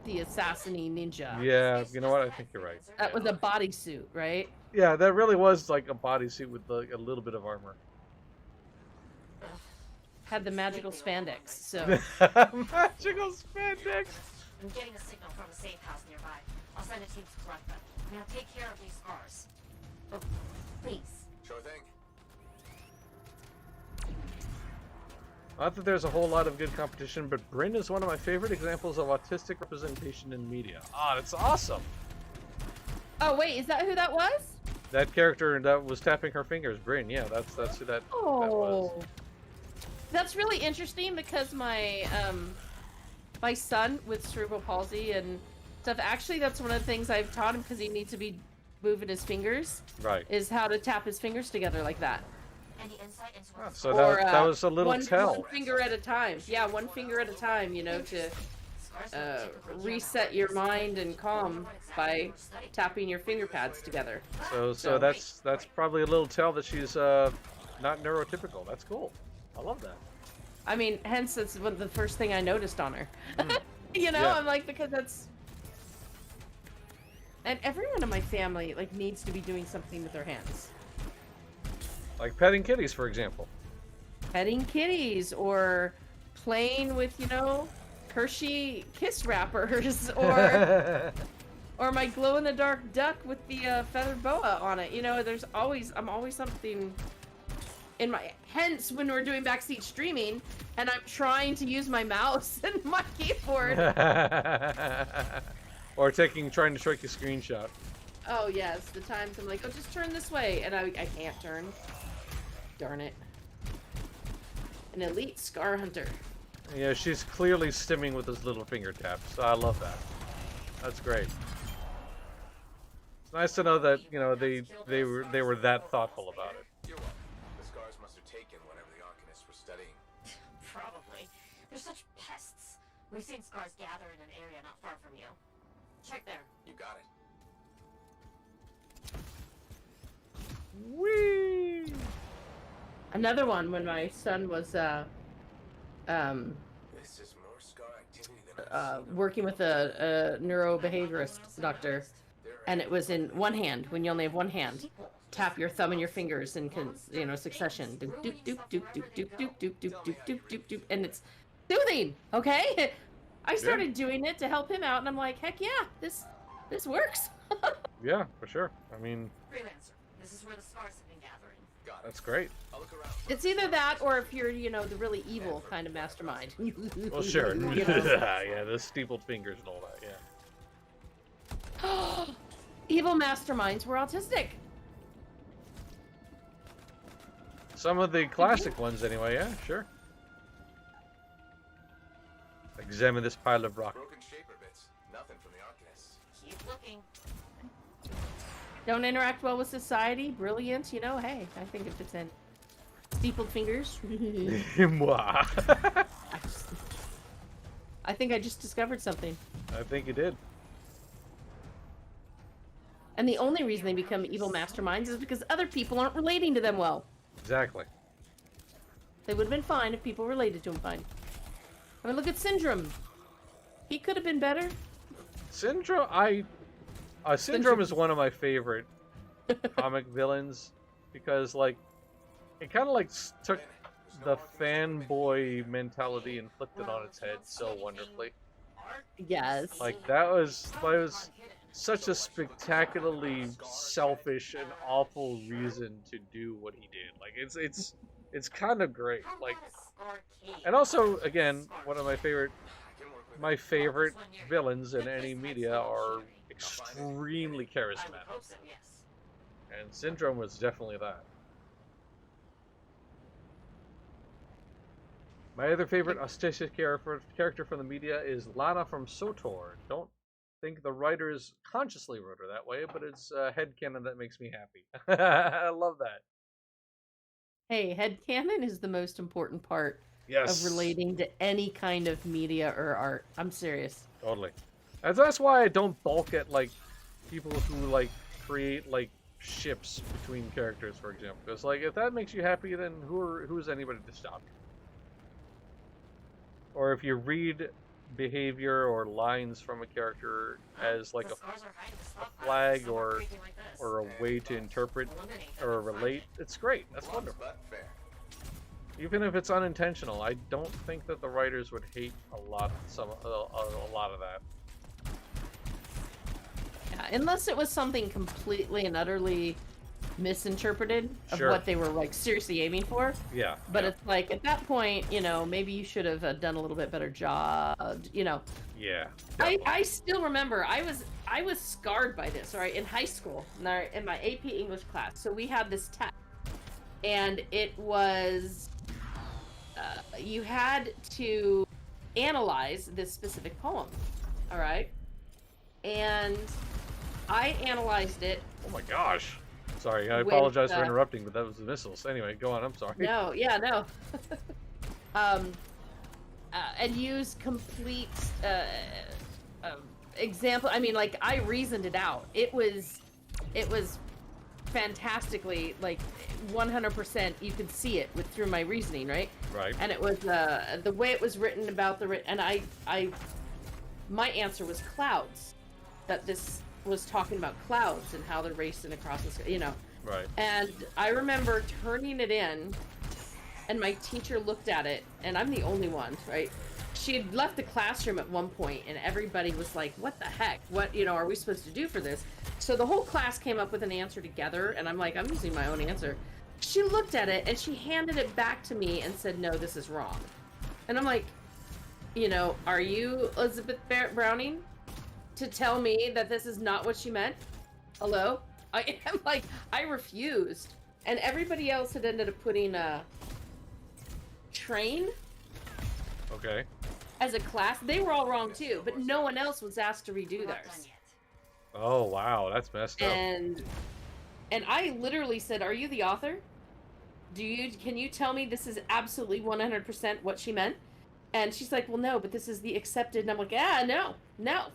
Assassini Ninja. Yeah, you know what? I think you're right. That was a bodysuit, right? Yeah, that really was like a bodysuit with like a little bit of armor. Had the magical spandex. So Magical spandex. I'm getting a signal from a safe house nearby. I'll send a team to collect them. Now take care of these scars. Oh, please. Sure thing. Not that there's a whole lot of good competition, but Bryn is one of my favorite examples of autistic representation in media. Ah, that's awesome. oh wait, is that who that was? That character that was tapping her fingers, Bryn. Yeah, that's who that was. Oh, that's really interesting because my my son with cerebral palsy and stuff. Actually, that's one of the things I've taught him because he needs to be moving his fingers. Right. Is how to tap his fingers together like that. Any insight into what So Or, that was a little one tell. finger at a time. Yeah, one finger at a time. You know, to scars are typically reset your mind and calm by tapping your finger pads together. So that's probably a little tell that she's not neurotypical. That's cool. I love that. I mean, hence that's the first thing I noticed on her. You know, Yeah. I'm like, because that's. And everyone in my family like needs to be doing something with their hands. Like petting kitties, for example. Petting kitties or playing with, Hershey kiss wrappers or my glow-in-the-dark duck with the feathered boa on it. I'm always something in my... Hence, when we're doing Backseat streaming, and I'm trying to use my mouse and my keyboard. Or trying to trick a screenshot. Oh, yes. The times I'm like, oh, just turn this way. And I can't turn. Darn it. An elite scar hunter. Yeah, she's clearly stimming with his little finger taps. So I love that. That's great. It's nice to know that, they were that thoughtful about it. You're welcome. The scars must have taken whatever the Arcanists were studying. Probably. They're such pests. We've seen scars gather in an area not far from you. Check there. You got it. Whee! Another one when my son was This is more scar activity than I've seen. working with a neurobehaviorist doctor, and it was in one hand when you only have one hand. Tap your thumb and your fingers in succession. Doop doop doop doop doop doop doop doop doop doop doop doop doop, and it's soothing. Okay, I started doing it to help him out, and I'm like, heck yeah, this works. Yeah, for sure. I mean, Freelancer. This is where the scars have been gathering. That's great. It's either that or if you're, you know, the really evil kind of mastermind. Well, sure. You know? Yeah, the steepled fingers and all that. Yeah. Evil masterminds were autistic. Some of the classic ones, anyway. Yeah, sure. Examine this pile of rock. Broken shaper bits. Nothing from the Arcanists. Keep looking. Don't interact well with society. Brilliant. You know, hey, I think it fits in. Steepled fingers. Mwah. I think I just discovered something. I think you did. And the only reason they become evil masterminds is because other people aren't relating to them well. Exactly. They would have been fine if people related to him fine. I mean, look at Syndrome. He could have been better. Syndrome, Syndrome is one of my favorite comic villains because, like, it kind of like took the fanboy mentality and flipped it on its head so wonderfully. Yes. Like that was such a spectacularly selfish and awful reason to do what he did. Like it's kind of great. Like, and also again, one of my favorite villains in any media are extremely charismatic, and Syndrome was definitely that. My other favorite auspicious character from the media is Lana from SOTOR. Don't think the writers consciously wrote her that way, but it's headcanon that makes me happy. I love that. Hey, headcanon is the most important part Yes. of relating to any kind of media or art. I'm serious. Totally. That's why I don't balk at like people who like create like ships between characters, for example. Because like if that makes you happy, then who is anybody to stop you? Or if you read behavior or lines from a character as like a flag or a way to interpret or relate, it's great. That's wonderful. Even if it's unintentional, I don't think that the writers would hate a lot of that. Yeah, unless it was something completely and utterly misinterpreted of Sure. what they were like seriously aiming for. Yeah. But yeah. it's like at that point, you know, maybe you should have done a little bit better job. You know. Yeah. I still remember I was scarred by this. All right, in high school, in my AP English class. So we had this test, and it was you had to analyze this specific poem. All right, and I analyzed it. Oh my gosh. Sorry, I With, apologize for interrupting, but that was the missiles. Anyway, go on. I'm sorry. No, yeah, no. And use complete example. I mean, like I reasoned it out. It was fantastically like 100%. You could see it through my reasoning, right? Right. And it was the way it was written about and my answer was clouds. That this was talking about clouds and how they're racing across the sky, you know. Right. And I remember turning it in, and my teacher looked at it, and I'm the only one, right? She had left the classroom at one point, and everybody was like, what the heck? What, you know, are we supposed to do for this? So the whole class came up with an answer together, and I'm like, I'm using my own answer. She looked at it, and she handed it back to me and said, no, this is wrong. And I'm like, you know, are you Elizabeth Barrett Browning to tell me that this is not what she meant? Hello? I am like, I refused. And everybody else had ended up putting a train. Okay. As a class. They were all wrong too, but no one else was asked to redo theirs. Oh wow, that's messed up. And I literally said, are you the author? Can you tell me this is absolutely 100% what she meant? And she's like, well, no, but this is the accepted. And I'm like, no.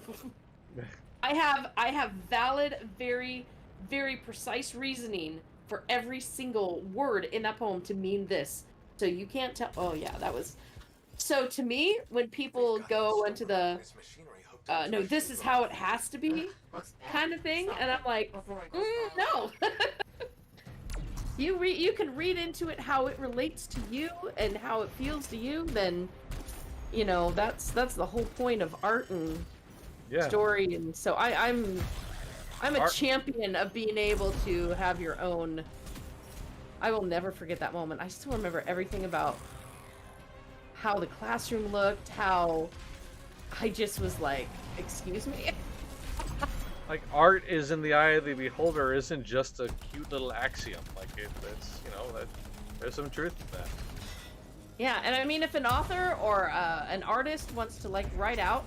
I have valid, very, very precise reasoning for every single word in that poem to mean this. So you can't tell. Oh yeah, that was. So to me, when people go into the, no, this is how it has to be kind of thing, and I'm like, no. You can read into it how it relates to you and how it feels to you, then, you know, that's the whole point of art and story. And so I'm a champion of being able to have your own I will never forget that moment. I still remember everything about how the classroom looked, how I just was like, excuse me? Like, art is in the eye of the beholder isn't just a cute little axiom. Like, it's, you know, that there's some truth to that. Yeah, and I mean, if an author or an artist wants to like write out,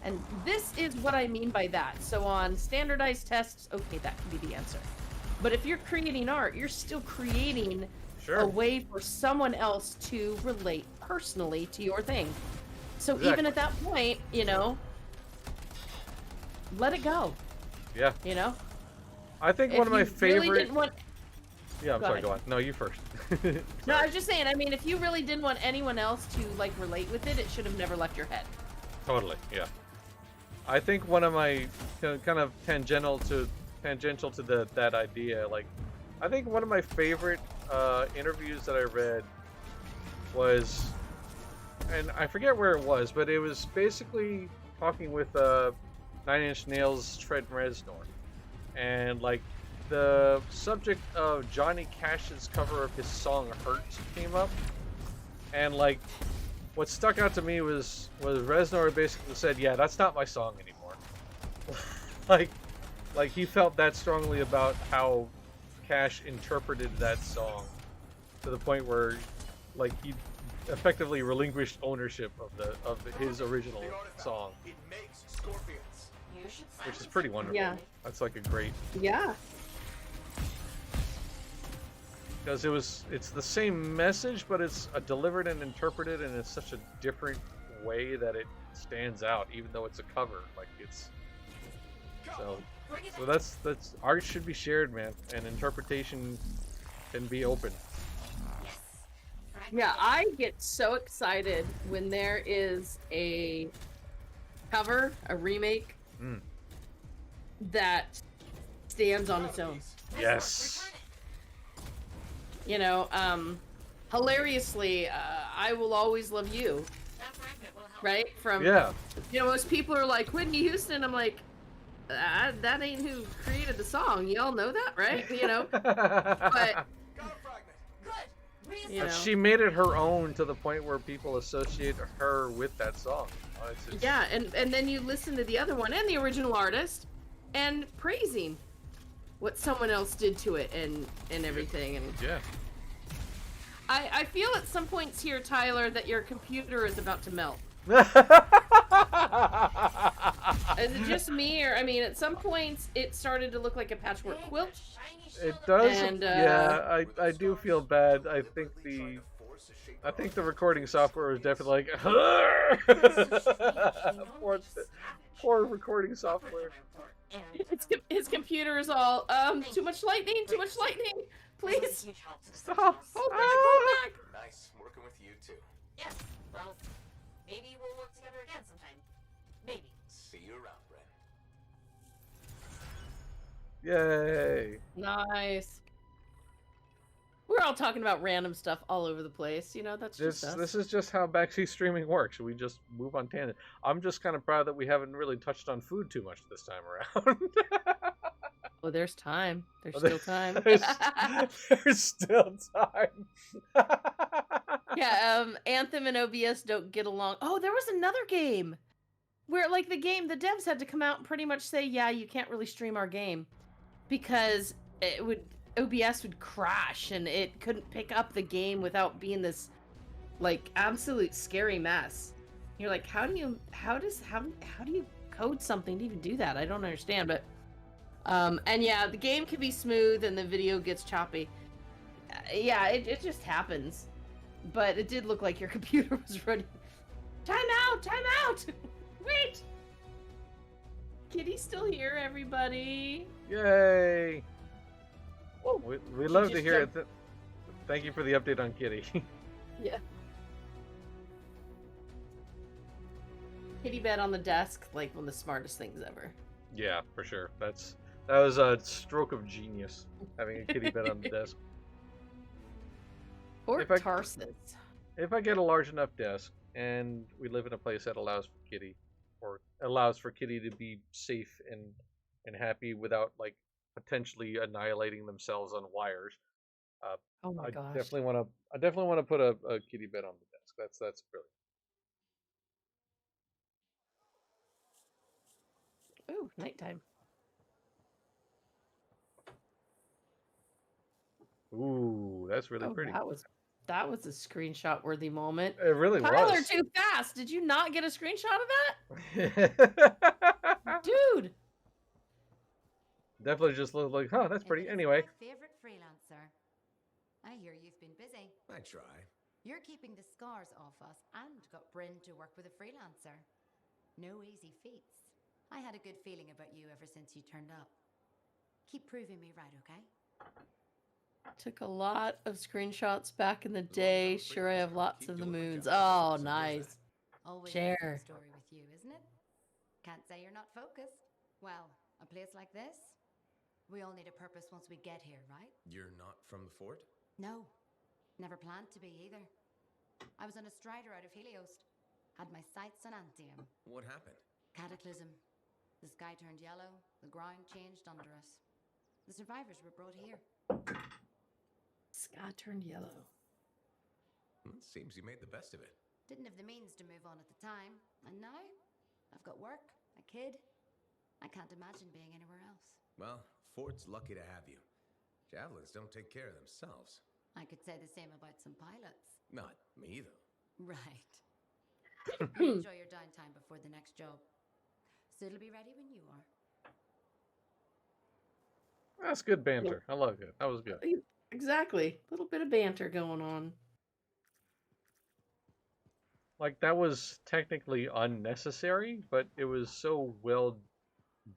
and this is what I mean by that. So on standardized tests, okay, that can be the answer. But if you're creating art, you're still creating Sure. a way for someone else to relate personally to your thing. So Exactly. even at that point, you know, let it go. Yeah. You know? I think If one of my you really favorite. didn't want... Yeah, I'm Go sorry. ahead. Go on. No, you first. No, I was just saying, I mean, if you really didn't want anyone else to like relate with it, it should have never left your head. Totally. Yeah. I think one of my kind of tangential to that idea. Like, I think one of my favorite interviews that I read was, and I forget where it was, but it was basically talking with Nine Inch Nails' Trent Reznor, and like the subject of Johnny Cash's cover of his song "Hurt" came up, and like what stuck out to me was Reznor basically said, "Yeah, that's not my song anymore." like he felt that strongly about how Cash interpreted that song to the point where like he effectively relinquished ownership of his original song, It makes scorpions. You should which is pretty wonderful. Yeah. That's like a great, Yeah. because it's the same message, but it's delivered and interpreted in such a different way that it stands out, even though it's a cover. Like it's so that's art should be shared, man, and interpretation can be open. Yeah, I get so excited when there is a cover, a remake Mm. that stands on its own. Yes. You know, hilariously, I Will Always Love You, right? From, Yeah. you know, most people are like, Whitney Houston. I'm like, that ain't who created the song. Y'all know that, right? You know? But, you know. She made it her own to the point where people associate her with that song. It's Yeah, and then you listen to the other one and the original artist and praising what someone else did to it and everything. And yeah. I feel at some points here, Tyler, that your computer is about to melt. Is it just me, or I mean, at some points it started to look like a patchwork quilt. It does. And, yeah, I do feel bad. I think the recording software was definitely like poor recording software. His computer is all too much lightning, please. Stop. Hold back. Nice working with you too. Yes. Well, maybe we'll work together again sometime. Maybe. See you around, Bren. Yay. Nice. We're all talking about random stuff all over the place. You know, that's just us. This is just how backseat streaming works. We just move on tangent. I'm just kind of proud that we haven't really touched on food too much this time around. Oh, there's time. There's still time. There's still time. Yeah, Anthem and OBS don't get along. Oh, there was another game where, like, the devs had to come out and pretty much say, yeah, you can't really stream our game because OBS would crash and it couldn't pick up the game without being this, like, absolute scary mess. You're like, how do you code something to even do that? I don't understand, but and yeah, the game can be smooth and the video gets choppy. Yeah, it just happens. But it did look like your computer was running. Time out! Wait! Kitty's still here, everybody. Yay! Oh, We love to hear it. Thank you for the update on Kitty. Yeah. Kitty bed on the desk, like one of the smartest things ever. Yeah, for sure. That was a stroke of genius, having a kitty bed on the desk. Or If I- Tarsus. If I get a large enough desk and we live in a place that allows for Kitty to be safe and happy without like potentially annihilating themselves on wires, Oh my I gosh. definitely want to. I definitely want to put a kitty bed on the desk. That's brilliant. Ooh, nighttime. Ooh, that's really Oh, pretty. that was a screenshot worthy moment. It really Tyler, was. too fast. Did you not get a screenshot of that? Dude. Definitely just looked like, huh, that's If pretty. it isn't Anyway, my favorite freelancer. I hear you've been busy. I try. You're keeping the scars off us and got Bryn to work with a freelancer. No easy feats. I had a good feeling about you ever since you turned up. Keep proving me right, okay? Took a lot of screenshots back in the As long as day. I'm a Sure, I have freelancer, lots keep of the doing my moons. job. Oh, Simple as nice. that. Always Share. the same story with you, isn't it? Can't say you're not focused. Well, a place like this, we all need a purpose once we get here, right? You're not from the fort? No, never planned to be either. I was on a strider out of Helios. Had my sights on Anthem. What happened? Cataclysm. The sky turned yellow, the ground changed under us. The survivors were brought here. Sky turned yellow. It seems you made the best of it. Didn't have the means to move on at the time, and now I've got work, a kid. I can't imagine being anywhere else. Well, Fort's lucky to have you. Javelins don't take care of themselves. I could say the same about some pilots. Not me, though. Right. You enjoy your downtime before the next job. So it'll be ready when you are. that's good banter. I love it. That was good. Exactly. A little bit of banter going on. Like, that was technically unnecessary, but it was so well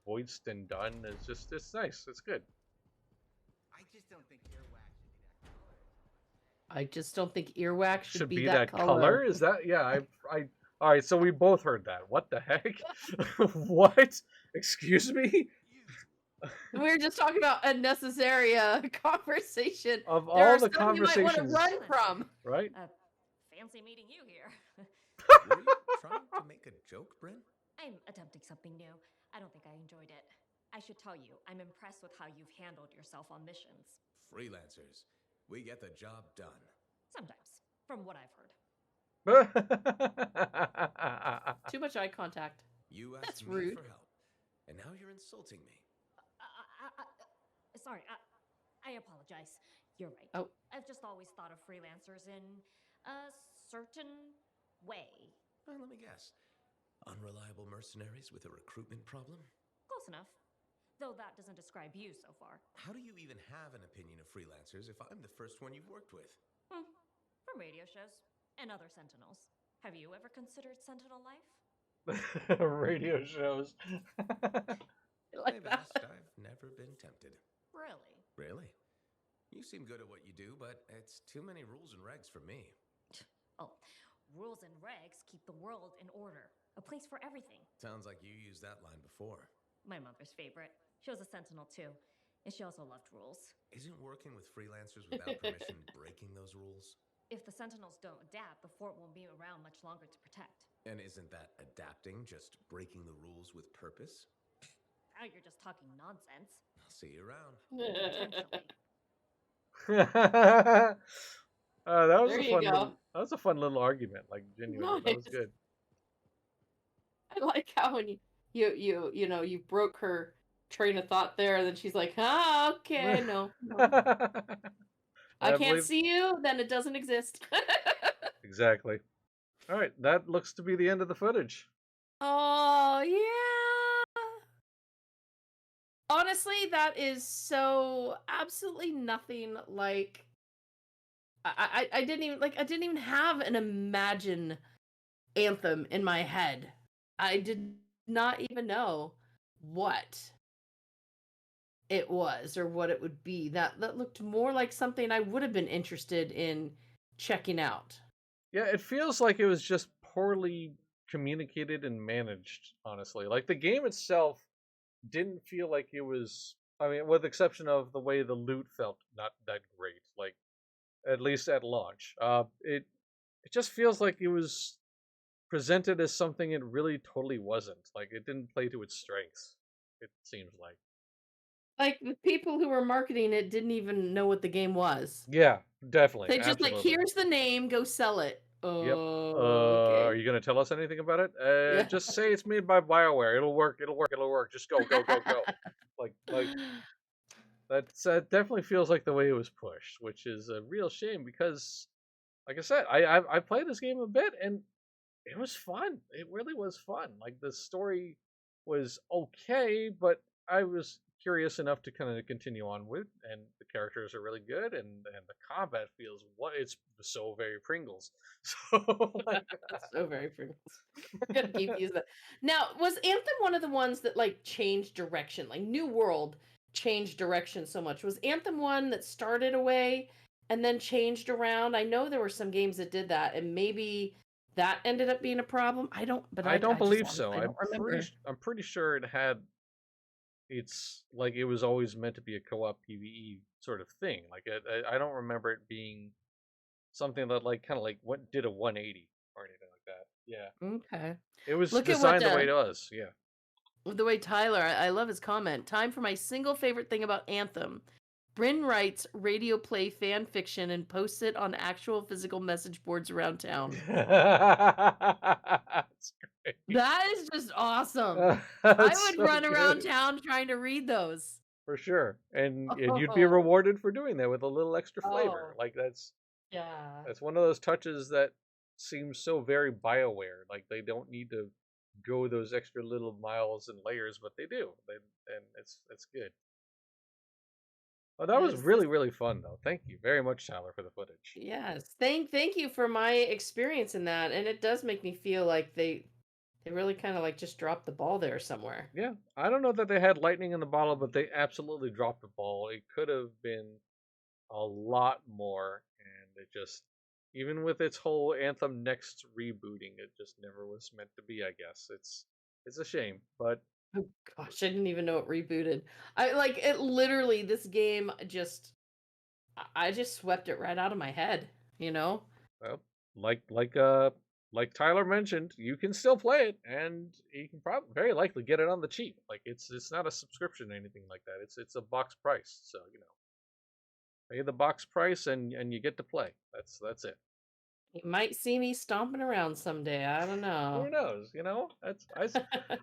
voiced and done. It's nice. It's good. I just don't think earwax should be that color. I just don't think earwax should Should be be that that color. color. Is that? Yeah. All right. So we both heard that. What the heck? What? Excuse me. We were just talking about unnecessary conversation. Of There all are the some you might want to conversations, run from. right? Fancy meeting you here. Were you trying to make a joke, Bryn? I'm attempting something new. I don't think I enjoyed it. I should tell you, I'm impressed with how you've handled yourself on missions. Freelancers. We get the job done. Sometimes, from what I've heard. Too much eye contact. You asked That's me rude. for help, and now you're insulting me. Sorry, I apologize. You're right. Oh. I've just always thought of freelancers in a certain way. Well, let me guess. Unreliable mercenaries with a recruitment problem? Close enough. Though that doesn't describe you so far. How do you even have an opinion of freelancers if I'm the first one you've worked with? From radio shows and other sentinels. Have you ever considered sentinel life? Radio shows. Like I've that. asked, I've never been tempted. Really? Really? You seem good at what you do, but it's too many rules and regs for me. Oh, rules and regs keep the world in order. A place for everything. Sounds like you used that line before. My mother's favorite. She was a sentinel too. And she also loved rules. Isn't working with freelancers without permission breaking those rules? If the sentinels don't adapt, the fort won't be around much longer to protect. And isn't that adapting just breaking the rules with purpose? Now you're just talking nonsense. I'll see you around. Potentially. That was There a you fun. go. That was a fun little argument. Like, genuinely, that was Nice. good. I like how when you broke her train of thought there, and then she's like, okay, no. I can't believe- see you, then it doesn't exist. Exactly. All right, that looks to be the end of the footage. Oh, yeah. Honestly, that is so absolutely nothing like I didn't even have an Imagine Anthem in my head. I did not even know what it was or what it would be. That looked more like something I would have been interested in checking out. Yeah, it feels like it was just poorly communicated and managed, honestly. Like, the game itself didn't feel like it was, I mean, with the exception of the way the loot felt not that great, like, at least at launch. It just feels like it was presented as something it really totally wasn't. Like, it didn't play to its strengths, it seems like. Like the people who were marketing it didn't even know what the game was. Yeah, definitely, They just like, absolutely. here's the name, go sell it. Yep. Oh, Are okay. you gonna tell us anything about it? Yeah. Just say it's made by BioWare. It'll work. It'll work. It'll work. Just go, go, go, go. Like that definitely feels like the way it was pushed, which is a real shame because, like I said, I played this game a bit and it was fun. It really was fun. Like the story was okay, but I was curious enough to kind of continue on with, and the characters are really good, and the combat feels what it's so very Pringles. So like, So very Pringles. We're gonna keep using that. Now, was Anthem one of the ones that like changed direction? Like New World changed direction so much. Was Anthem one that started away and then changed around? I know there were some games that did that, and maybe that ended up being a problem. I don't, but I don't I just believe so. honestly don't remember. I'm pretty sure it had. It's like it was always meant to be a co-op PVE sort of thing. Like I don't remember it being something that like kind of like what did a 180 or anything like that. Yeah, Okay. it was Look at what designed the way it was. Yeah. the way Tyler, I love his comment. Time for my single favorite thing about Anthem. Bryn writes radio play fan fiction and posts it on actual physical message boards around town. That's great. That is just awesome. I That's would so run around good. town trying to read those. For sure, and you'd be Oh, rewarded for doing that with a little extra flavor. oh, Like yeah. that's one of those touches that seems so very BioWare. Like they don't need to go those extra little miles and layers, but they do. And it's good. Oh, that was Yes, this, really fun though. Thank you very much, Tyler, for the footage. yes. Thank you for my experience in that, and it does make me feel like they really kind of like just dropped the ball there somewhere. Yeah, I don't know that they had lightning in the bottle, but they absolutely dropped the ball. It could have been a lot more, and it just, even with its whole Anthem Next rebooting, it just never was meant to be. I guess it's a shame, but Oh gosh, I didn't even know it rebooted. I like it literally this game just I just swept it right out of my head, you know? well, like like uh like Tyler mentioned, you can still play it, and you can probably very likely get it on the cheap. Like it's not a subscription or anything like that. It's a box price, so pay the box price and you get to play. That's it. You might see me stomping around someday. I don't Who know. knows?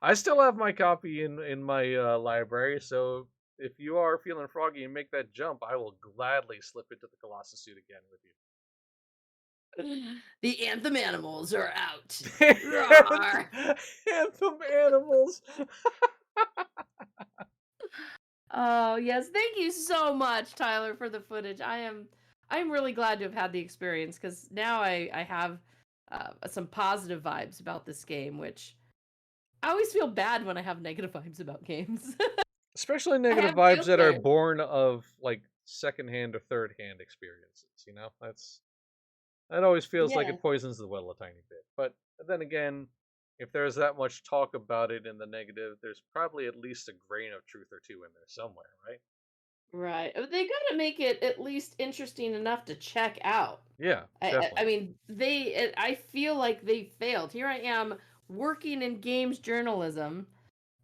I still have my copy in my library, so if you are feeling froggy and make that jump, I will gladly slip into the Colossus suit again with The Anthem animals are out. you. Roar. Anthem animals. Oh, yes. Thank you so much, Tyler, for the footage. I'm really glad to have had the experience because now I have some positive vibes about this game, which I always feel bad when I have negative vibes about games. Especially I negative have vibes guilt that are there. born of like secondhand or third hand experiences. That always feels like Yeah. it poisons the well a tiny bit. But then again, if there's that much talk about it in the negative, there's probably at least a grain of truth or two in there somewhere, right? Right. They got to make it at least interesting enough to check out. Yeah, I definitely. mean, I feel like they failed. Here I am working in games journalism,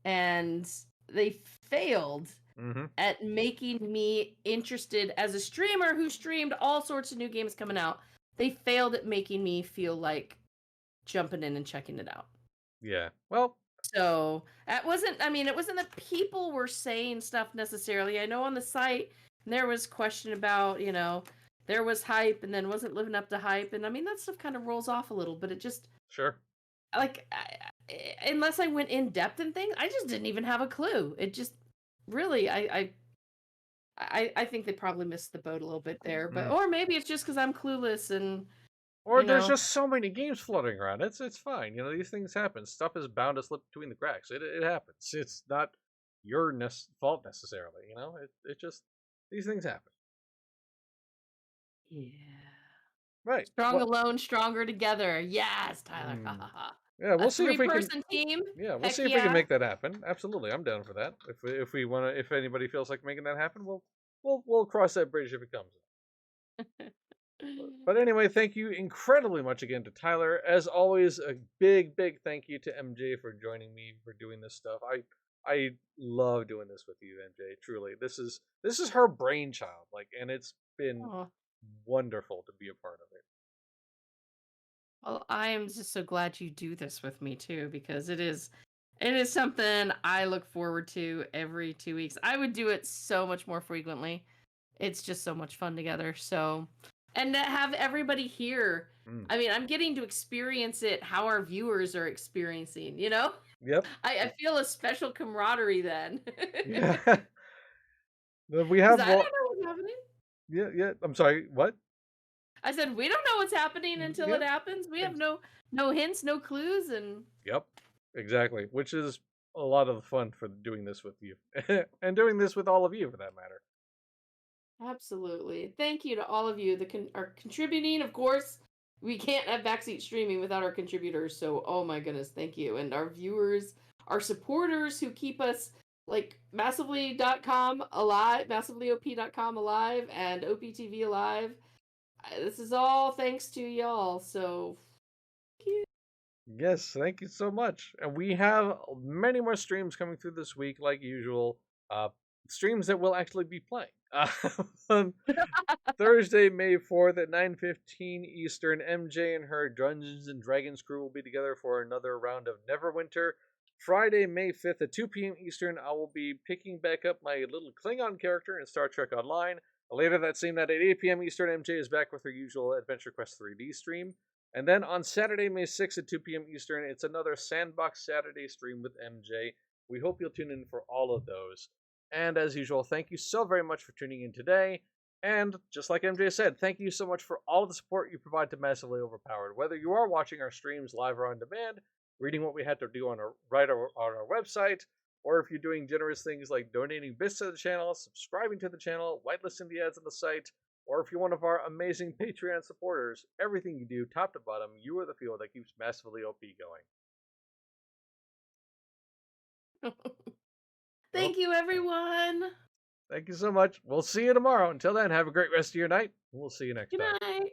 and they failed Mm-hmm. at making me interested as a streamer who streamed all sorts of new games coming out. They failed at making me feel like jumping in and checking it out. Yeah. Well, So it wasn't that people were saying stuff necessarily. I know on the site there was question about, there was hype and then wasn't living up to hype. And I mean, that stuff kind of rolls off a little, but it just, sure. like, unless I went in depth in things, I just didn't even have a clue. It just really, I think they probably missed the boat a little bit there, but, Mm. or maybe it's just because I'm clueless and, Or there's just so many games floating around. It's fine. These things happen. Stuff is bound to slip between the cracks. It happens. It's not your fault necessarily. It just these things happen. yeah. Right. Strong alone, stronger together. Yes, Tyler. Ha Mm. ha ha. Yeah, A we'll see if we can. three-person team? Yeah, we'll Heck see if we can yeah. make that happen. Absolutely, I'm down for that. If we want to, if anybody feels like making that happen, we'll cross that bridge if it comes. But anyway, thank you incredibly much again to Tyler. As always, a big thank you to MJ for joining me for doing this stuff. I love doing this with you, MJ. Truly, this is her brainchild. Like, and it's been Oh, wonderful to be a part of it. well, I am just so glad you do this with me too, because it is something I look forward to every 2 weeks. I would do it so much more frequently. It's just so much fun together. So, and to have everybody here. Mm. I mean, I'm getting to experience it how our viewers are experiencing, you know? Yep. I feel a special camaraderie then. Yeah. We Because have I don't know what's happening. yeah, yeah. I'm sorry. What? I said we don't know what's happening until it Yep. happens. We have Ex- no hints, no clues, and Yep. Exactly. Which is a lot of the fun for doing this with you, and doing this with all of you, for that matter. absolutely. Thank you to all of you that are contributing. Of course, we can't have backseat streaming without our contributors. So, oh my goodness, thank you. And our viewers, our supporters who keep us like massively.com alive, massivelyop.com alive, and OPTV alive. This is all thanks to y'all. So, thank you. Yes, thank you so much. And we have many more streams coming through this week, like usual. Uh, Streams that we'll actually be playing. On Thursday, May 4th at 9:15 Eastern, MJ and her Dungeons and Dragons crew will be together for another round of Neverwinter. Friday, May 5th at 2 p.m. Eastern, I will be picking back up my little Klingon character in Star Trek Online. Later that same night at 8 p.m. Eastern, MJ is back with her usual Adventure Quest 3D stream. And then on Saturday, May 6th at 2 p.m. Eastern, it's another Sandbox Saturday stream with MJ. We hope you'll tune in for all of those. And as usual, thank you so very much for tuning in today. And just like MJ said, thank you so much for all of the support you provide to Massively Overpowered. Whether you are watching our streams live or on demand, reading what we had to do on our website, or if you're doing generous things like donating bits to the channel, subscribing to the channel, whitelisting the ads on the site, or if you're one of our amazing Patreon supporters, everything you do, top to bottom, you are the fuel that keeps Massively OP going. Thank you, everyone. Thank you so much. We'll see you tomorrow. Until then, have a great rest of your night. We'll see you next Good time. night.